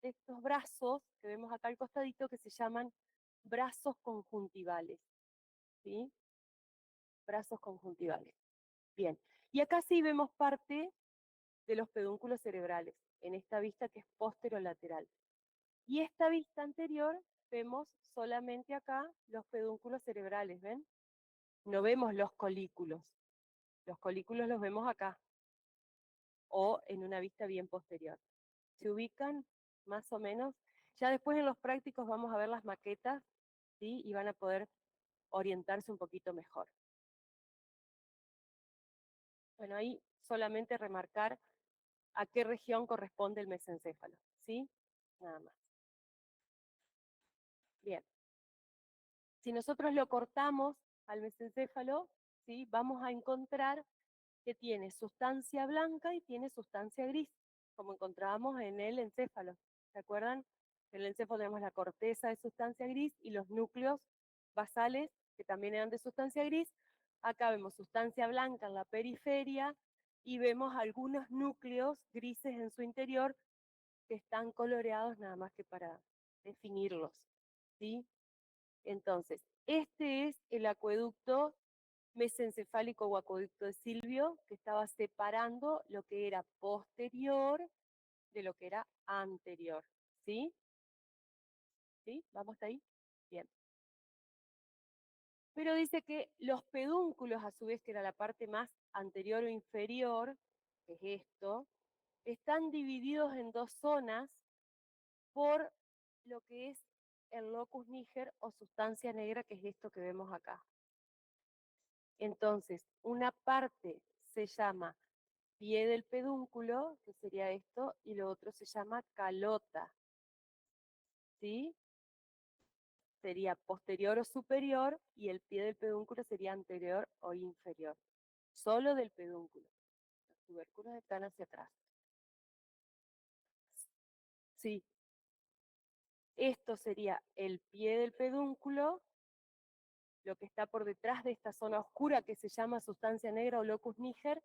estos brazos que vemos acá al costadito que se llaman brazos conjuntivales, ¿sí? Brazos conjuntivales. Bien, y acá sí vemos parte de los pedúnculos cerebrales, en esta vista que es posterolateral. Y esta vista anterior vemos solamente acá los pedúnculos cerebrales, ¿ven? No vemos los colículos los vemos acá, o en una vista bien posterior. ¿Se ubican más o menos? Ya después en los prácticos vamos a ver las maquetas, ¿sí? Y van a poder orientarse un poquito mejor. Bueno, ahí solamente remarcar a qué región corresponde el mesencéfalo, ¿sí? Nada más. Bien. Si nosotros lo cortamos al mesencéfalo, ¿sí? Vamos a encontrar que tiene sustancia blanca y tiene sustancia gris, como encontrábamos en el encéfalo. ¿Se acuerdan? En el encéfalo tenemos la corteza de sustancia gris y los núcleos basales, que también eran de sustancia gris. Acá vemos sustancia blanca en la periferia y vemos algunos núcleos grises en su interior que están coloreados nada más que para definirlos. ¿sí? Entonces, este es el acueducto mesencefálico o acueducto de Silvio, que estaba separando lo que era posterior de lo que era anterior, ¿sí? ¿Sí? ¿Vamos hasta ahí? Bien. Pero dice que los pedúnculos, a su vez, que era la parte más anterior o inferior, que es esto, están divididos en dos zonas por lo que es el locus niger o sustancia negra, que es esto que vemos acá. Entonces, una parte se llama pie del pedúnculo, que sería esto, y lo otro se llama calota, ¿sí? Sería posterior o superior, y el pie del pedúnculo sería anterior o inferior. Solo del pedúnculo. Los tubérculos están hacia atrás. Sí. Esto sería el pie del pedúnculo, lo que está por detrás de esta zona oscura que se llama sustancia negra o locus niger,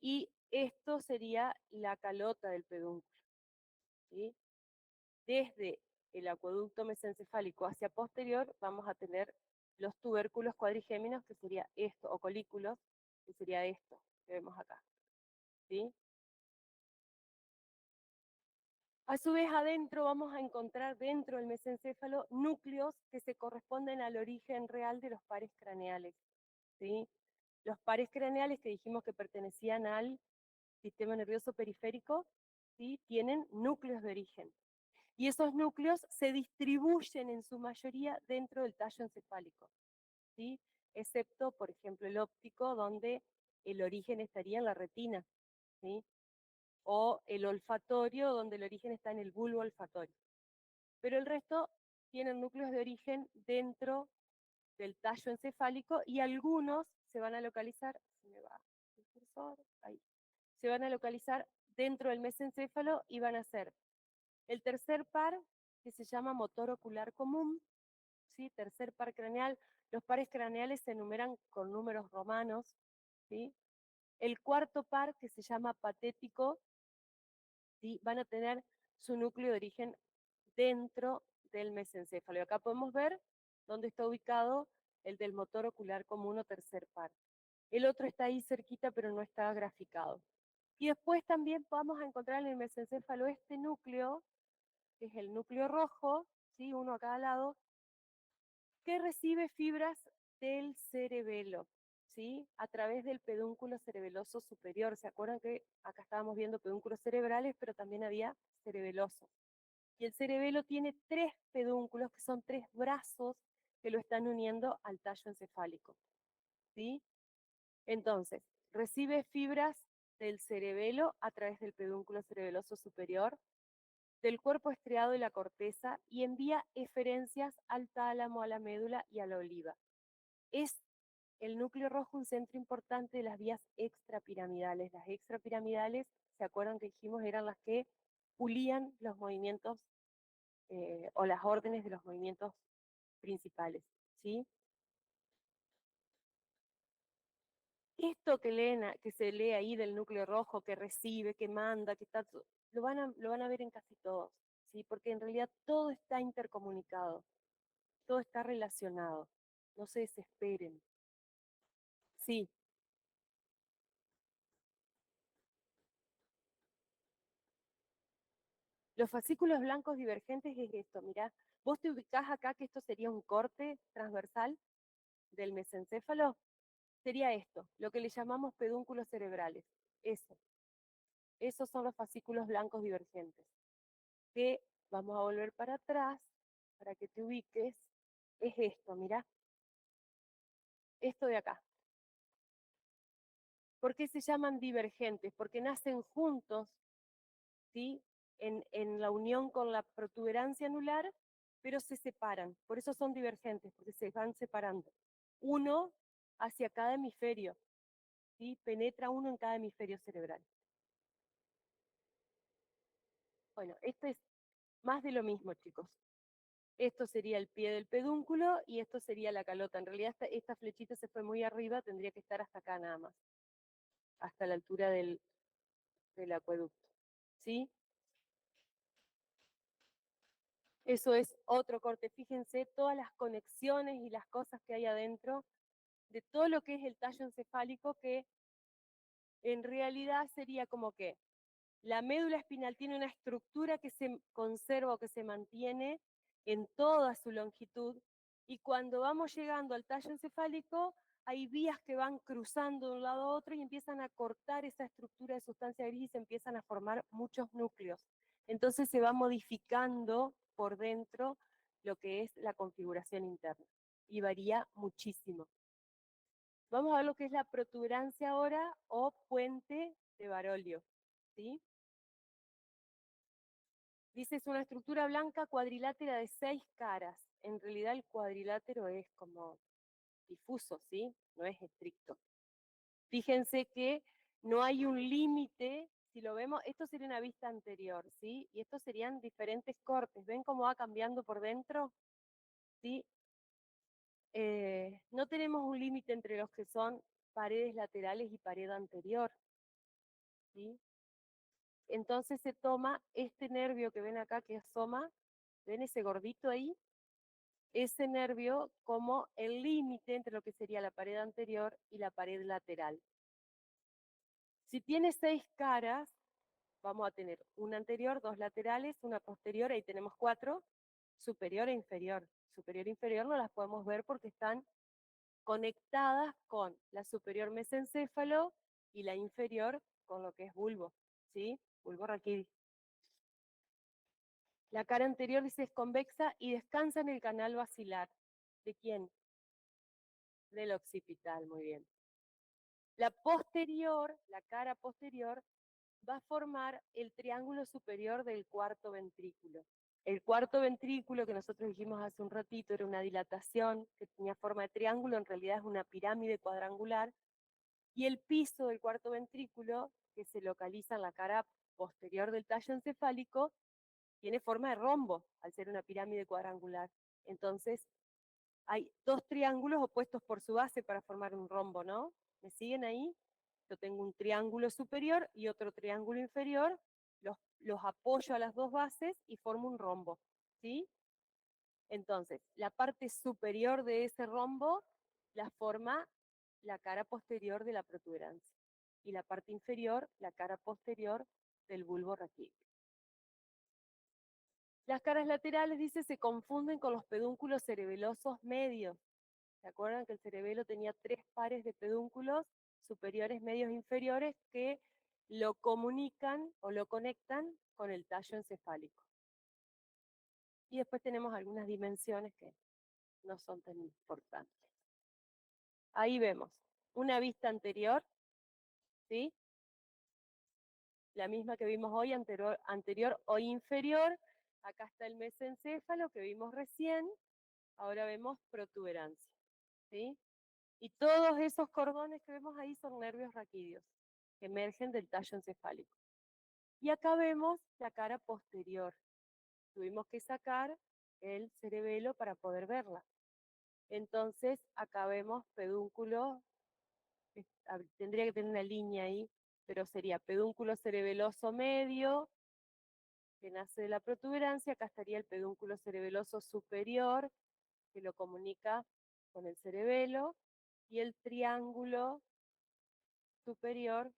y esto sería la calota del pedúnculo, ¿sí? Desde el acueducto mesencefálico hacia posterior vamos a tener los tubérculos cuadrigéminos, que sería esto, o colículos, que sería esto que vemos acá, ¿sí? A su vez, adentro vamos a encontrar dentro del mesencéfalo núcleos que se corresponden al origen real de los pares craneales, ¿sí? Los pares craneales que dijimos que pertenecían al sistema nervioso periférico, ¿sí? Tienen núcleos de origen. Y esos núcleos se distribuyen en su mayoría dentro del tallo encefálico, ¿sí? Excepto, por ejemplo, el óptico, donde el origen estaría en la retina, ¿sí? O el olfatorio, donde el origen está en el bulbo olfatorio. Pero el resto tienen núcleos de origen dentro del tallo encefálico y algunos se van a localizar, se me va el cursor, ahí, se van a localizar dentro del mesencéfalo y van a ser el tercer par, que se llama motor ocular común, ¿sí? Tercer par craneal. Los pares craneales se enumeran con números romanos, ¿sí? El cuarto par, que se llama patético, ¿sí? Van a tener su núcleo de origen dentro del mesencéfalo. Y acá podemos ver dónde está ubicado el del motor ocular común o tercer par. El otro está ahí cerquita, pero no está graficado. Y después también vamos a encontrar en el mesencéfalo este núcleo, que es el núcleo rojo, ¿sí? Uno a cada lado, que recibe fibras del cerebelo, ¿sí? A través del pedúnculo cerebeloso superior. ¿Se acuerdan que acá estábamos viendo pedúnculos cerebrales, pero también había cerebelosos? Y el cerebelo tiene tres pedúnculos, que son tres brazos que lo están uniendo al tallo encefálico, ¿sí? Entonces, recibe fibras del cerebelo a través del pedúnculo cerebeloso superior, del cuerpo estriado y la corteza, y envía eferencias al tálamo, a la médula y a la oliva. Es el núcleo rojo un centro importante de las vías extrapiramidales. Las extrapiramidales, ¿se acuerdan que dijimos? Eran las que pulían los movimientos o las órdenes de los movimientos principales, ¿sí? Esto que, que se lee ahí del núcleo rojo, que recibe, que manda, que está, lo van a ver en casi todos, ¿sí? Porque en realidad todo está intercomunicado, todo está relacionado. No se desesperen. Sí, los fascículos blancos divergentes es esto, mirá, vos te ubicás acá que esto sería un corte transversal del mesencéfalo, sería esto, lo que le llamamos pedúnculos cerebrales, eso. Esos son los fascículos blancos divergentes, que vamos a volver para atrás, para que te ubiques, es esto, mirá, esto de acá. ¿Por qué se llaman divergentes? Porque nacen juntos, ¿sí? En la unión con la protuberancia anular, pero se separan, por eso son divergentes, porque se van separando. Uno hacia cada hemisferio, ¿sí? Penetra uno en cada hemisferio cerebral. Bueno, esto es más de lo mismo, chicos. Esto sería el pie del pedúnculo y esto sería la calota. En realidad esta flechita se fue muy arriba, tendría que estar hasta acá nada más, hasta la altura del acueducto, ¿sí? Eso es otro corte. Fíjense todas las conexiones y las cosas que hay adentro de todo lo que es el tallo encefálico, que en realidad sería como que la médula espinal tiene una estructura que se conserva o que se mantiene en toda su longitud, y cuando vamos llegando al tallo encefálico hay vías que van cruzando de un lado a otro y empiezan a cortar esa estructura de sustancia gris y se empiezan a formar muchos núcleos. Entonces se va modificando por dentro lo que es la configuración interna y varía muchísimo. Vamos a ver lo que es la protuberancia ahora o puente de Barolio, ¿sí? Dice, es una estructura blanca cuadrilátera de 6 caras. En realidad el cuadrilátero es como difuso, ¿sí? No es estricto. Fíjense que no hay un límite. Si lo vemos, esto sería una vista anterior, ¿sí? Y estos serían diferentes cortes. ¿Ven cómo va cambiando por dentro? ¿Sí? No tenemos un límite entre los que son paredes laterales y pared anterior, ¿sí? Entonces se toma este nervio que ven acá que asoma, ¿ven ese gordito ahí? Ese nervio como el límite entre lo que sería la pared anterior y la pared lateral. Si tiene 6 caras, vamos a tener una anterior, 2 laterales, una posterior, ahí tenemos 4, superior e inferior. Superior e inferior no las podemos ver porque están conectadas con la superior mesencéfalo y la inferior con lo que es bulbo, ¿sí? Bulbo raquídeo. La cara anterior dice es convexa y descansa en el canal basilar. ¿De quién? Del occipital, muy bien. La posterior, la cara posterior, va a formar el triángulo superior del cuarto ventrículo. El cuarto ventrículo, que nosotros dijimos hace un ratito, era una dilatación que tenía forma de triángulo, en realidad es una pirámide cuadrangular, y el piso del cuarto ventrículo, que se localiza en la cara posterior del tallo encefálico, tiene forma de rombo, al ser una pirámide cuadrangular. Entonces, hay 2 triángulos opuestos por su base para formar un rombo, ¿no? ¿Me siguen ahí? Yo tengo un triángulo superior y otro triángulo inferior, los apoyo a las 2 bases y formo un rombo, ¿sí? Entonces, la parte superior de ese rombo la forma la cara posterior de la protuberancia y la parte inferior, la cara posterior del bulbo raquídeo. Las caras laterales, dice, se confunden con los pedúnculos cerebelosos medios. ¿Se acuerdan que el cerebelo tenía 3 pares de pedúnculos superiores, medios e inferiores que lo comunican o lo conectan con el tallo encefálico? Y después tenemos algunas dimensiones que no son tan importantes. Ahí vemos una vista anterior, ¿sí? La misma que vimos hoy, anterior o inferior. Acá está el mesencéfalo que vimos recién. Ahora vemos protuberancia, ¿sí? Y todos esos cordones que vemos ahí son nervios raquídeos, que emergen del tallo encefálico. Y acá vemos la cara posterior. Tuvimos que sacar el cerebelo para poder verla. Entonces, acá vemos pedúnculo, tendría que tener una línea ahí, pero sería pedúnculo cerebeloso medio, que nace de la protuberancia. Acá estaría el pedúnculo cerebeloso superior, que lo comunica con el cerebelo, y el triángulo superior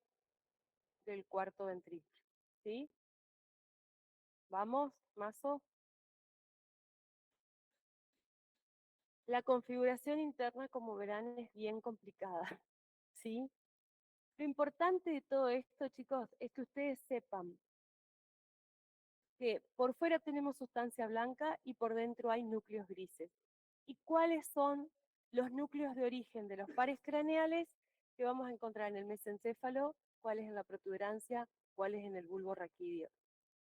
del cuarto ventrículo, ¿sí? ¿Vamos, Mazo? La configuración interna, como verán, es bien complicada, ¿sí? Lo importante de todo esto, chicos, es que ustedes sepan que por fuera tenemos sustancia blanca y por dentro hay núcleos grises. ¿Y cuáles son los núcleos de origen de los pares craneales que vamos a encontrar en el mesencéfalo? ¿Cuáles en la protuberancia? ¿Cuáles en el bulbo raquídeo?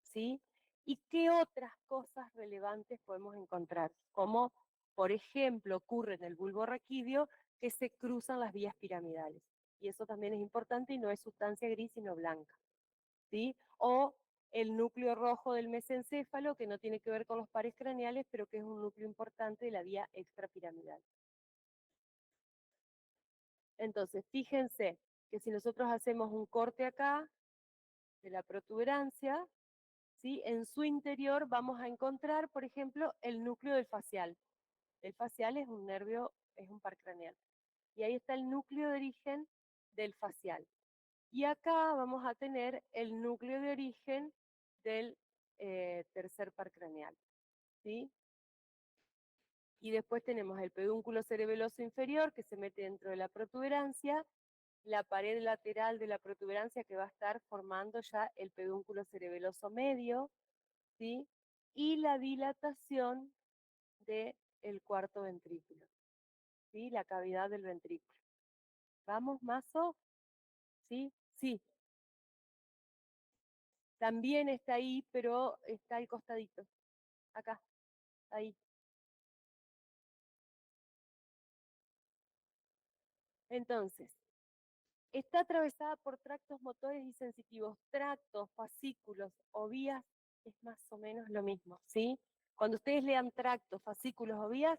¿Sí? ¿Y qué otras cosas relevantes podemos encontrar? Como, por ejemplo, ocurre en el bulbo raquídeo que se cruzan las vías piramidales. Y eso también es importante y no es sustancia gris, sino blanca, ¿sí? O el núcleo rojo del mesencéfalo, que no tiene que ver con los pares craneales, pero que es un núcleo importante de la vía extrapiramidal. Entonces, fíjense que si nosotros hacemos un corte acá de la protuberancia, ¿sí? En su interior vamos a encontrar, por ejemplo, el núcleo del facial. El facial es un nervio, es un par craneal. Y ahí está el núcleo de origen del facial. Y acá vamos a tener el núcleo de origen del tercer par craneal, ¿sí? Y después tenemos el pedúnculo cerebeloso inferior que se mete dentro de la protuberancia, la pared lateral de la protuberancia que va a estar formando ya el pedúnculo cerebeloso medio, ¿sí? Y la dilatación del cuarto ventrículo, ¿sí? La cavidad del ventrículo. ¿Vamos, Mazo? ¿Sí? Sí. También está ahí, pero está al costadito. Acá, ahí. Entonces, está atravesada por tractos motores y sensitivos. Tractos, fascículos o vías es más o menos lo mismo, ¿sí? Cuando ustedes lean tractos, fascículos o vías,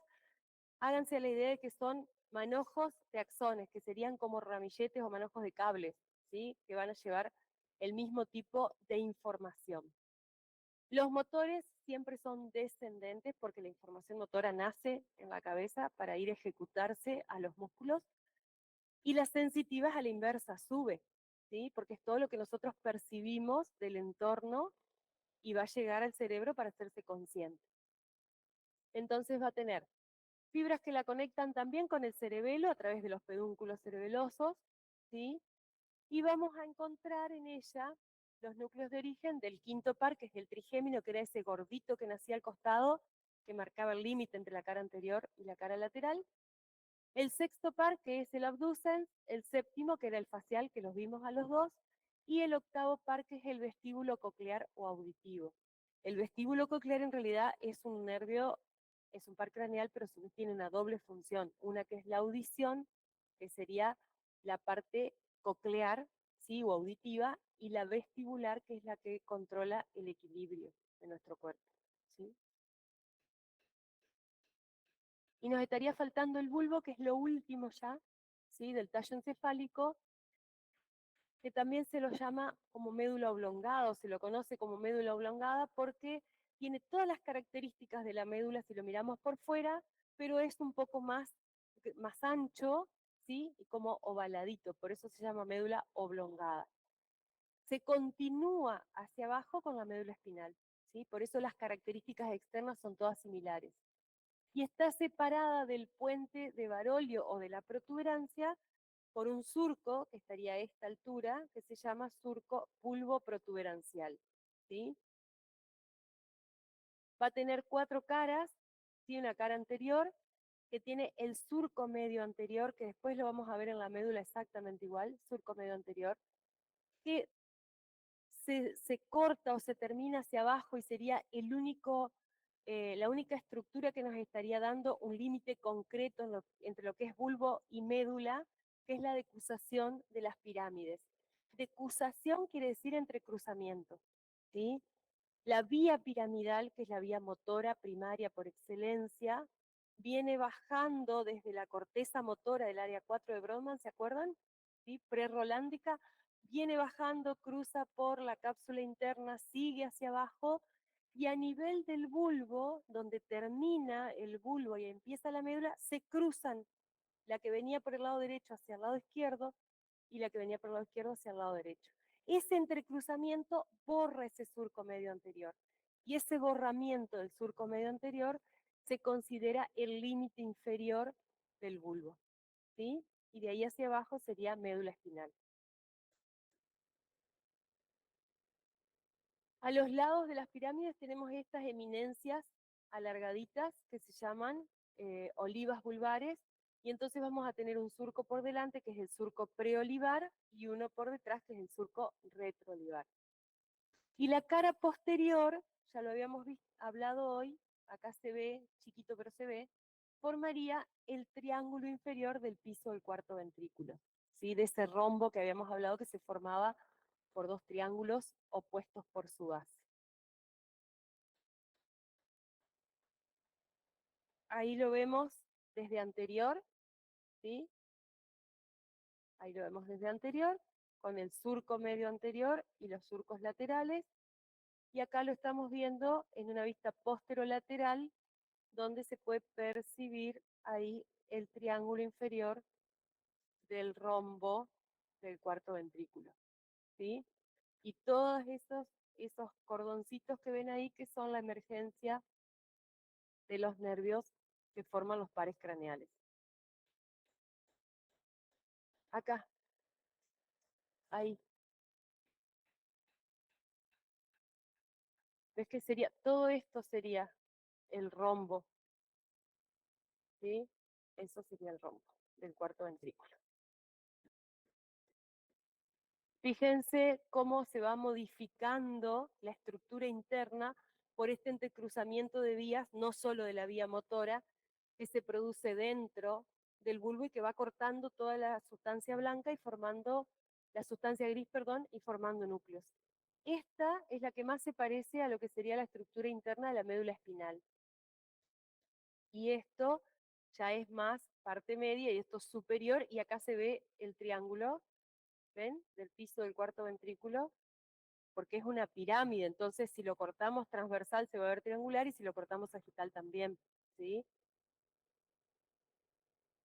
háganse la idea de que son manojos de axones, que serían como ramilletes o manojos de cables, ¿sí? Que van a llevar el mismo tipo de información. Los motores siempre son descendentes porque la información motora nace en la cabeza para ir a ejecutarse a los músculos, y la sensitiva es a la inversa, sube, ¿sí? Porque es todo lo que nosotros percibimos del entorno y va a llegar al cerebro para hacerse consciente. Entonces va a tener fibras que la conectan también con el cerebelo a través de los pedúnculos cerebelosos, ¿sí? Y vamos a encontrar en ella los núcleos de origen del quinto par, que es el trigémino, que era ese gordito que nacía al costado, que marcaba el límite entre la cara anterior y la cara lateral. El sexto par, que es el abducens, el séptimo, que era el facial, que los vimos a los dos, y el octavo par, que es el vestíbulo coclear o auditivo. El vestíbulo coclear en realidad es un nervio, es un par craneal, pero tiene una doble función. Una que es la audición, que sería la parte coclear, ¿sí? O auditiva, y la vestibular, que es la que controla el equilibrio de nuestro cuerpo, ¿sí? Y nos estaría faltando el bulbo, que es lo último ya, ¿sí? Del tallo encefálico, que también se lo llama como médula oblongada, o se lo conoce como médula oblongada, porque tiene todas las características de la médula si lo miramos por fuera, pero es un poco más ancho, ¿sí? Y como ovaladito, por eso se llama médula oblongada. Se continúa hacia abajo con la médula espinal, ¿sí? Por eso las características externas son todas similares. Y está separada del puente de Barolio o de la protuberancia por un surco, que estaría a esta altura, que se llama surco pulvo-protuberancial, ¿sí? Va a tener 4 caras, tiene una cara anterior, que tiene el surco medio anterior, que después lo vamos a ver en la médula exactamente igual, surco medio anterior, que se corta o se termina hacia abajo y sería la única estructura que nos estaría dando un límite concreto entre lo que es bulbo y médula, que es la decusación de las pirámides. Decusación quiere decir entrecruzamiento, ¿sí? La vía piramidal, que es la vía motora primaria por excelencia, viene bajando desde la corteza motora del área 4 de Brodmann, ¿se acuerdan? ¿Sí? Prerolándica, viene bajando, cruza por la cápsula interna, sigue hacia abajo, y a nivel del bulbo, donde termina el bulbo y empieza la médula, se cruzan la que venía por el lado derecho hacia el lado izquierdo y la que venía por el lado izquierdo hacia el lado derecho. Ese entrecruzamiento borra ese surco medio anterior. Y ese borramiento del surco medio anterior se considera el límite inferior del bulbo, ¿sí? Y de ahí hacia abajo sería médula espinal. A los lados de las pirámides tenemos estas eminencias alargaditas que se llaman olivas vulvares, y entonces vamos a tener un surco por delante, que es el surco preolivar, y uno por detrás, que es el surco retroolivar. Y la cara posterior, ya lo habíamos hablado hoy, acá se ve, chiquito pero se ve, formaría el triángulo inferior del piso del cuarto ventrículo, ¿sí? De ese rombo que habíamos hablado que se formaba por dos triángulos opuestos por su base. Ahí lo vemos desde anterior, ¿sí? Ahí lo vemos desde anterior, con el surco medio anterior y los surcos laterales. y acá lo estamos viendo en una vista posterolateral, donde se puede percibir ahí el triángulo inferior del rombo del cuarto ventrículo, ¿sí? Y todos esos cordoncitos que ven ahí, que son la emergencia de los nervios que forman los pares craneales. Acá, ahí. ¿Ves que sería? Todo esto sería el rombo, ¿sí? Eso sería el rombo del cuarto ventrículo. Fíjense cómo se va modificando la estructura interna por este entrecruzamiento de vías, no solo de la vía motora, que se produce dentro del bulbo y que va cortando toda la sustancia blanca y formando, la sustancia gris, perdón, y formando núcleos. Esta es la que más se parece a lo que sería la estructura interna de la médula espinal. Y esto ya es más parte media y esto es superior, y acá se ve el triángulo, ¿ven? Del piso del cuarto ventrículo, porque es una pirámide, entonces si lo cortamos transversal se va a ver triangular y si lo cortamos sagital también, ¿sí?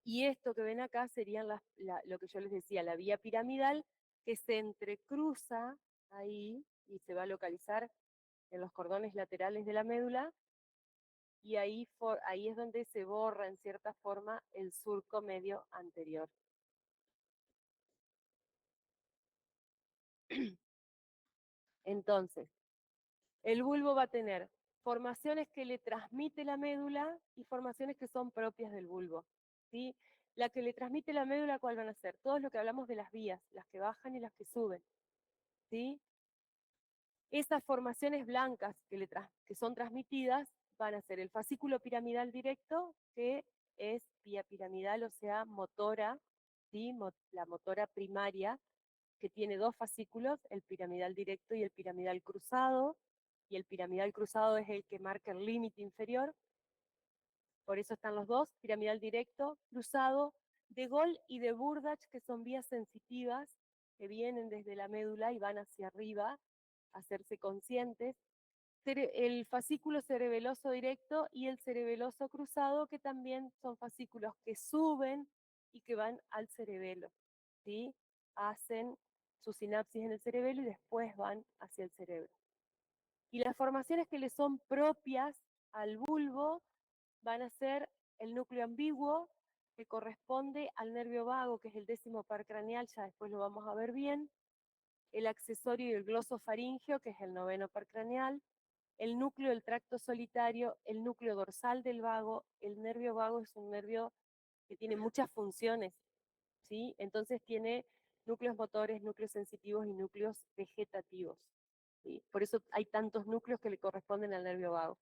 Y esto que ven acá serían lo que yo les decía, la vía piramidal que se entrecruza ahí y se va a localizar en los cordones laterales de la médula, y ahí es donde se borra en cierta forma el surco medio anterior. Entonces, el bulbo va a tener formaciones que le transmite la médula y formaciones que son propias del bulbo, ¿sí? La que le transmite la médula, ¿cuál van a ser? Todo lo que hablamos de las vías, las que bajan y las que suben, ¿sí? Esas formaciones blancas que son transmitidas van a ser el fascículo piramidal directo, que es vía piramidal, o sea, motora, ¿sí? La motora primaria, que tiene dos fascículos, el piramidal directo y el piramidal cruzado, y el piramidal cruzado es el que marca el límite inferior, por eso están los dos, piramidal directo, cruzado, de Gol y de Burdach, que son vías sensitivas, que vienen desde la médula y van hacia arriba, a hacerse conscientes, el fascículo cerebeloso directo y el cerebeloso cruzado, que también son fascículos que suben y que van al cerebelo, ¿sí? Hacen su sinapsis en el cerebelo y después van hacia el cerebro. Y las formaciones que le son propias al bulbo van a ser el núcleo ambiguo, que corresponde al nervio vago, que es el 10º par craneal, ya después lo vamos a ver bien, el accesorio y el glosofaringeo, que es el 9º par craneal, el núcleo del tracto solitario, el núcleo dorsal del vago. El nervio vago es un nervio que tiene muchas funciones, ¿sí? Entonces tiene núcleos motores, núcleos sensitivos y núcleos vegetativos, ¿sí? Por eso hay tantos núcleos que le corresponden al nervio vago.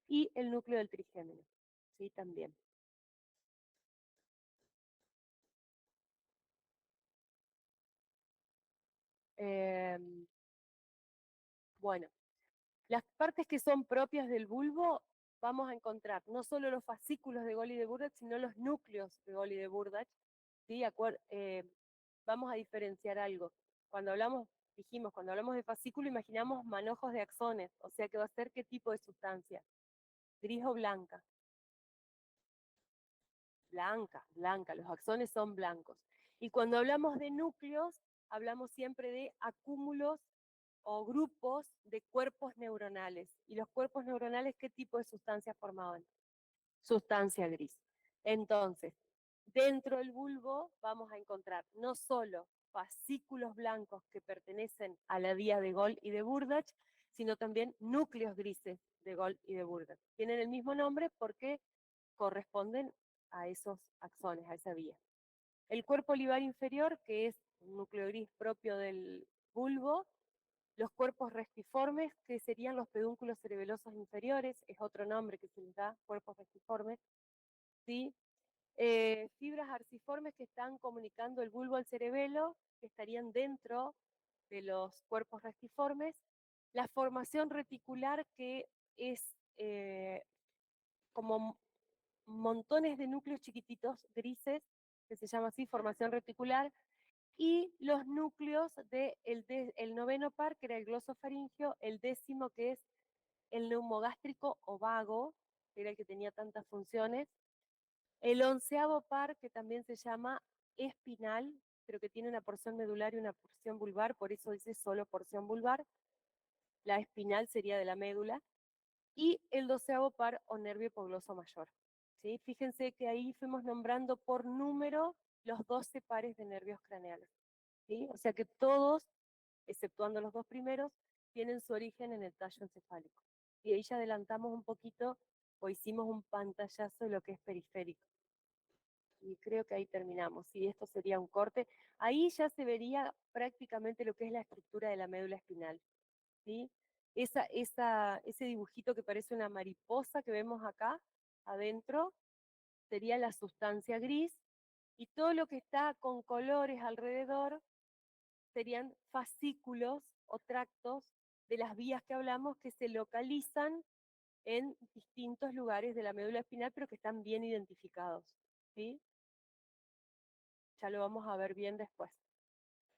Y el núcleo del trigémino, ¿sí? También. Bueno, las partes que son propias del bulbo, vamos a encontrar no solo los fascículos de Gol y de Burdach, sino los núcleos de Gol y de Burdach, ¿sí? Vamos a diferenciar algo. Cuando hablamos de fascículo, imaginamos manojos de axones, o sea que va a ser qué tipo de sustancia, gris o blanca. Blanca, los axones son blancos. Y cuando hablamos de núcleos, hablamos siempre de acúmulos o grupos de cuerpos neuronales. ¿Y los cuerpos neuronales qué tipo de sustancia formaban? Sustancia gris. Entonces, dentro del bulbo vamos a encontrar no solo fascículos blancos que pertenecen a la vía de Gol y de Burdach, sino también núcleos grises de Gol y de Burdach. Tienen el mismo nombre porque corresponden a esos axones, a esa vía. El cuerpo olivar inferior, que es un núcleo gris propio del bulbo, los cuerpos restiformes, que serían los pedúnculos cerebelosos inferiores, es otro nombre que se les da, cuerpos restiformes, ¿sí? Fibras arciformes que están comunicando el bulbo al cerebelo, que estarían dentro de los cuerpos restiformes, la formación reticular, que es como montones de núcleos chiquititos grises, que se llama así, formación reticular, y los núcleos el noveno par, que era el glosofaringeo, el décimo, que es el neumogástrico o vago, que era el que tenía tantas funciones, el onceavo par, que también se llama espinal, pero que tiene una porción medular y una porción vulvar, por eso dice solo porción vulvar, la espinal sería de la médula, y el doceavo par o nervio hipogloso mayor. ¿Sí? Fíjense que ahí fuimos nombrando por número los 12 pares de nervios craneales. ¿Sí? O sea que todos, exceptuando los dos primeros, tienen su origen en el tallo encefálico. Y ahí ya adelantamos un poquito o hicimos un pantallazo de lo que es periférico. Y creo que ahí terminamos. Y esto sería un corte. Ahí ya se vería prácticamente lo que es la estructura de la médula espinal. ¿Sí? Ese dibujito que parece una mariposa que vemos acá adentro sería la sustancia gris, y todo lo que está con colores alrededor serían fascículos o tractos de las vías que hablamos que se localizan en distintos lugares de la médula espinal, pero que están bien identificados. ¿Sí? Ya lo vamos a ver bien después.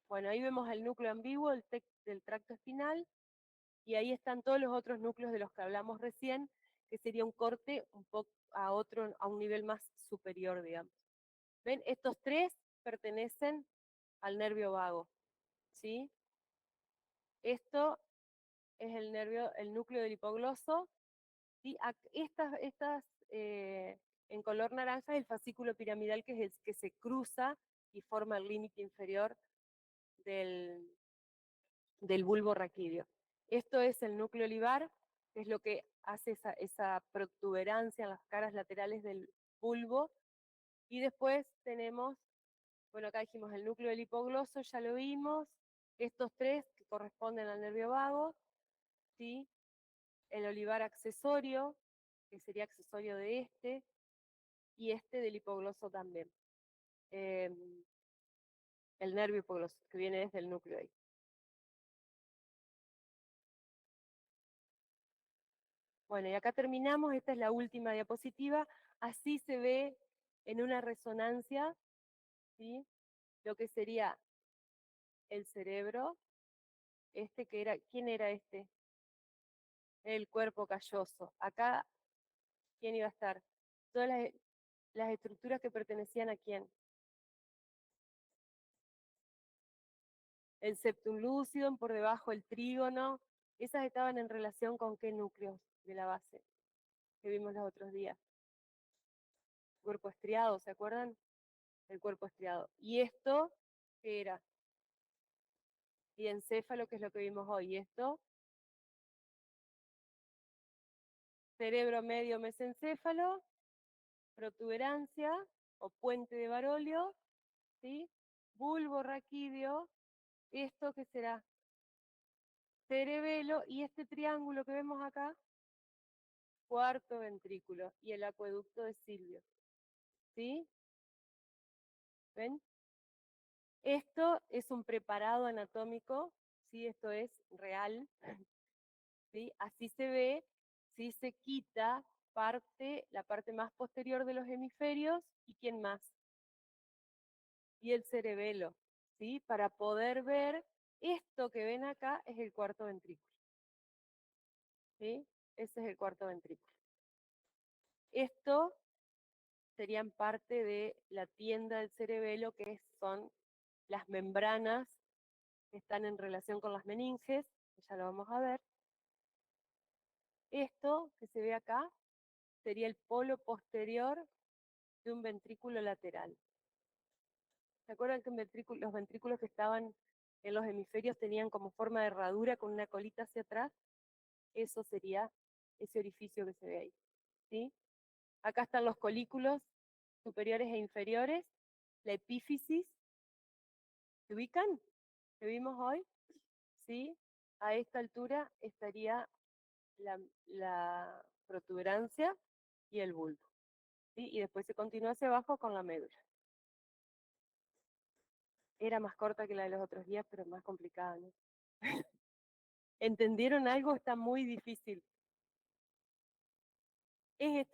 Bueno, ahí vemos el núcleo ambiguo del tracto espinal, y ahí están todos los otros núcleos de los que hablamos recién, que sería un corte un poco a un nivel más superior, digamos. ¿Ven? Estos tres pertenecen al nervio vago, ¿sí? Esto es el núcleo del hipogloso, ¿sí? En color naranja es el fascículo piramidal, que es el que se cruza y forma el límite inferior del bulbo raquídeo. Esto es el núcleo olivar, que es lo que hace esa protuberancia en las caras laterales del bulbo. Y después tenemos, bueno, acá dijimos el núcleo del hipogloso, ya lo vimos. Estos tres que corresponden al nervio vago, ¿sí? El olivar accesorio, que sería accesorio de este, y este del hipogloso también. El nervio hipogloso, que viene desde el núcleo ahí. Bueno, y acá terminamos, esta es la última diapositiva. Así se ve en una resonancia, ¿sí? Lo que sería el cerebro, ¿quién era este? El cuerpo calloso. Acá, ¿quién iba a estar? Todas las estructuras que pertenecían a quién. El septum lucidum, por debajo el trígono, esas estaban en relación con qué núcleos de la base que vimos los otros días. Cuerpo estriado, ¿se acuerdan? El cuerpo estriado. ¿Y esto qué era? Y encéfalo, que es lo que vimos hoy. ¿Y esto? Cerebro medio mesencéfalo, protuberancia o puente de Barolio, ¿sí? Bulbo raquídeo, esto que será cerebelo, y este triángulo que vemos acá, cuarto ventrículo, y el acueducto de Silvio, ¿sí? ¿Ven? Esto es un preparado anatómico, ¿sí? Esto es real, ¿sí? Así se ve, si se quita la parte más posterior de los hemisferios, ¿y quién más? Y el cerebelo, ¿sí? Para poder ver, esto que ven acá es el cuarto ventrículo, ¿sí? Ese es el cuarto ventrículo. Esto serían parte de la tienda del cerebelo, que son las membranas que están en relación con las meninges, que ya lo vamos a ver. Esto que se ve acá sería el polo posterior de un ventrículo lateral. ¿Se acuerdan que los ventrículos que estaban en los hemisferios tenían como forma de herradura con una colita hacia atrás? Eso sería ese orificio que se ve ahí, ¿sí? Acá están los colículos superiores e inferiores, la epífisis, ¿se ubican? ¿Que vimos hoy? ¿Sí? A esta altura estaría la protuberancia y el bulbo, ¿sí? Y después se continúa hacia abajo con la médula. Era más corta que la de los otros días, pero más complicada, ¿no? ¿Entendieron algo? Está muy difícil. Es este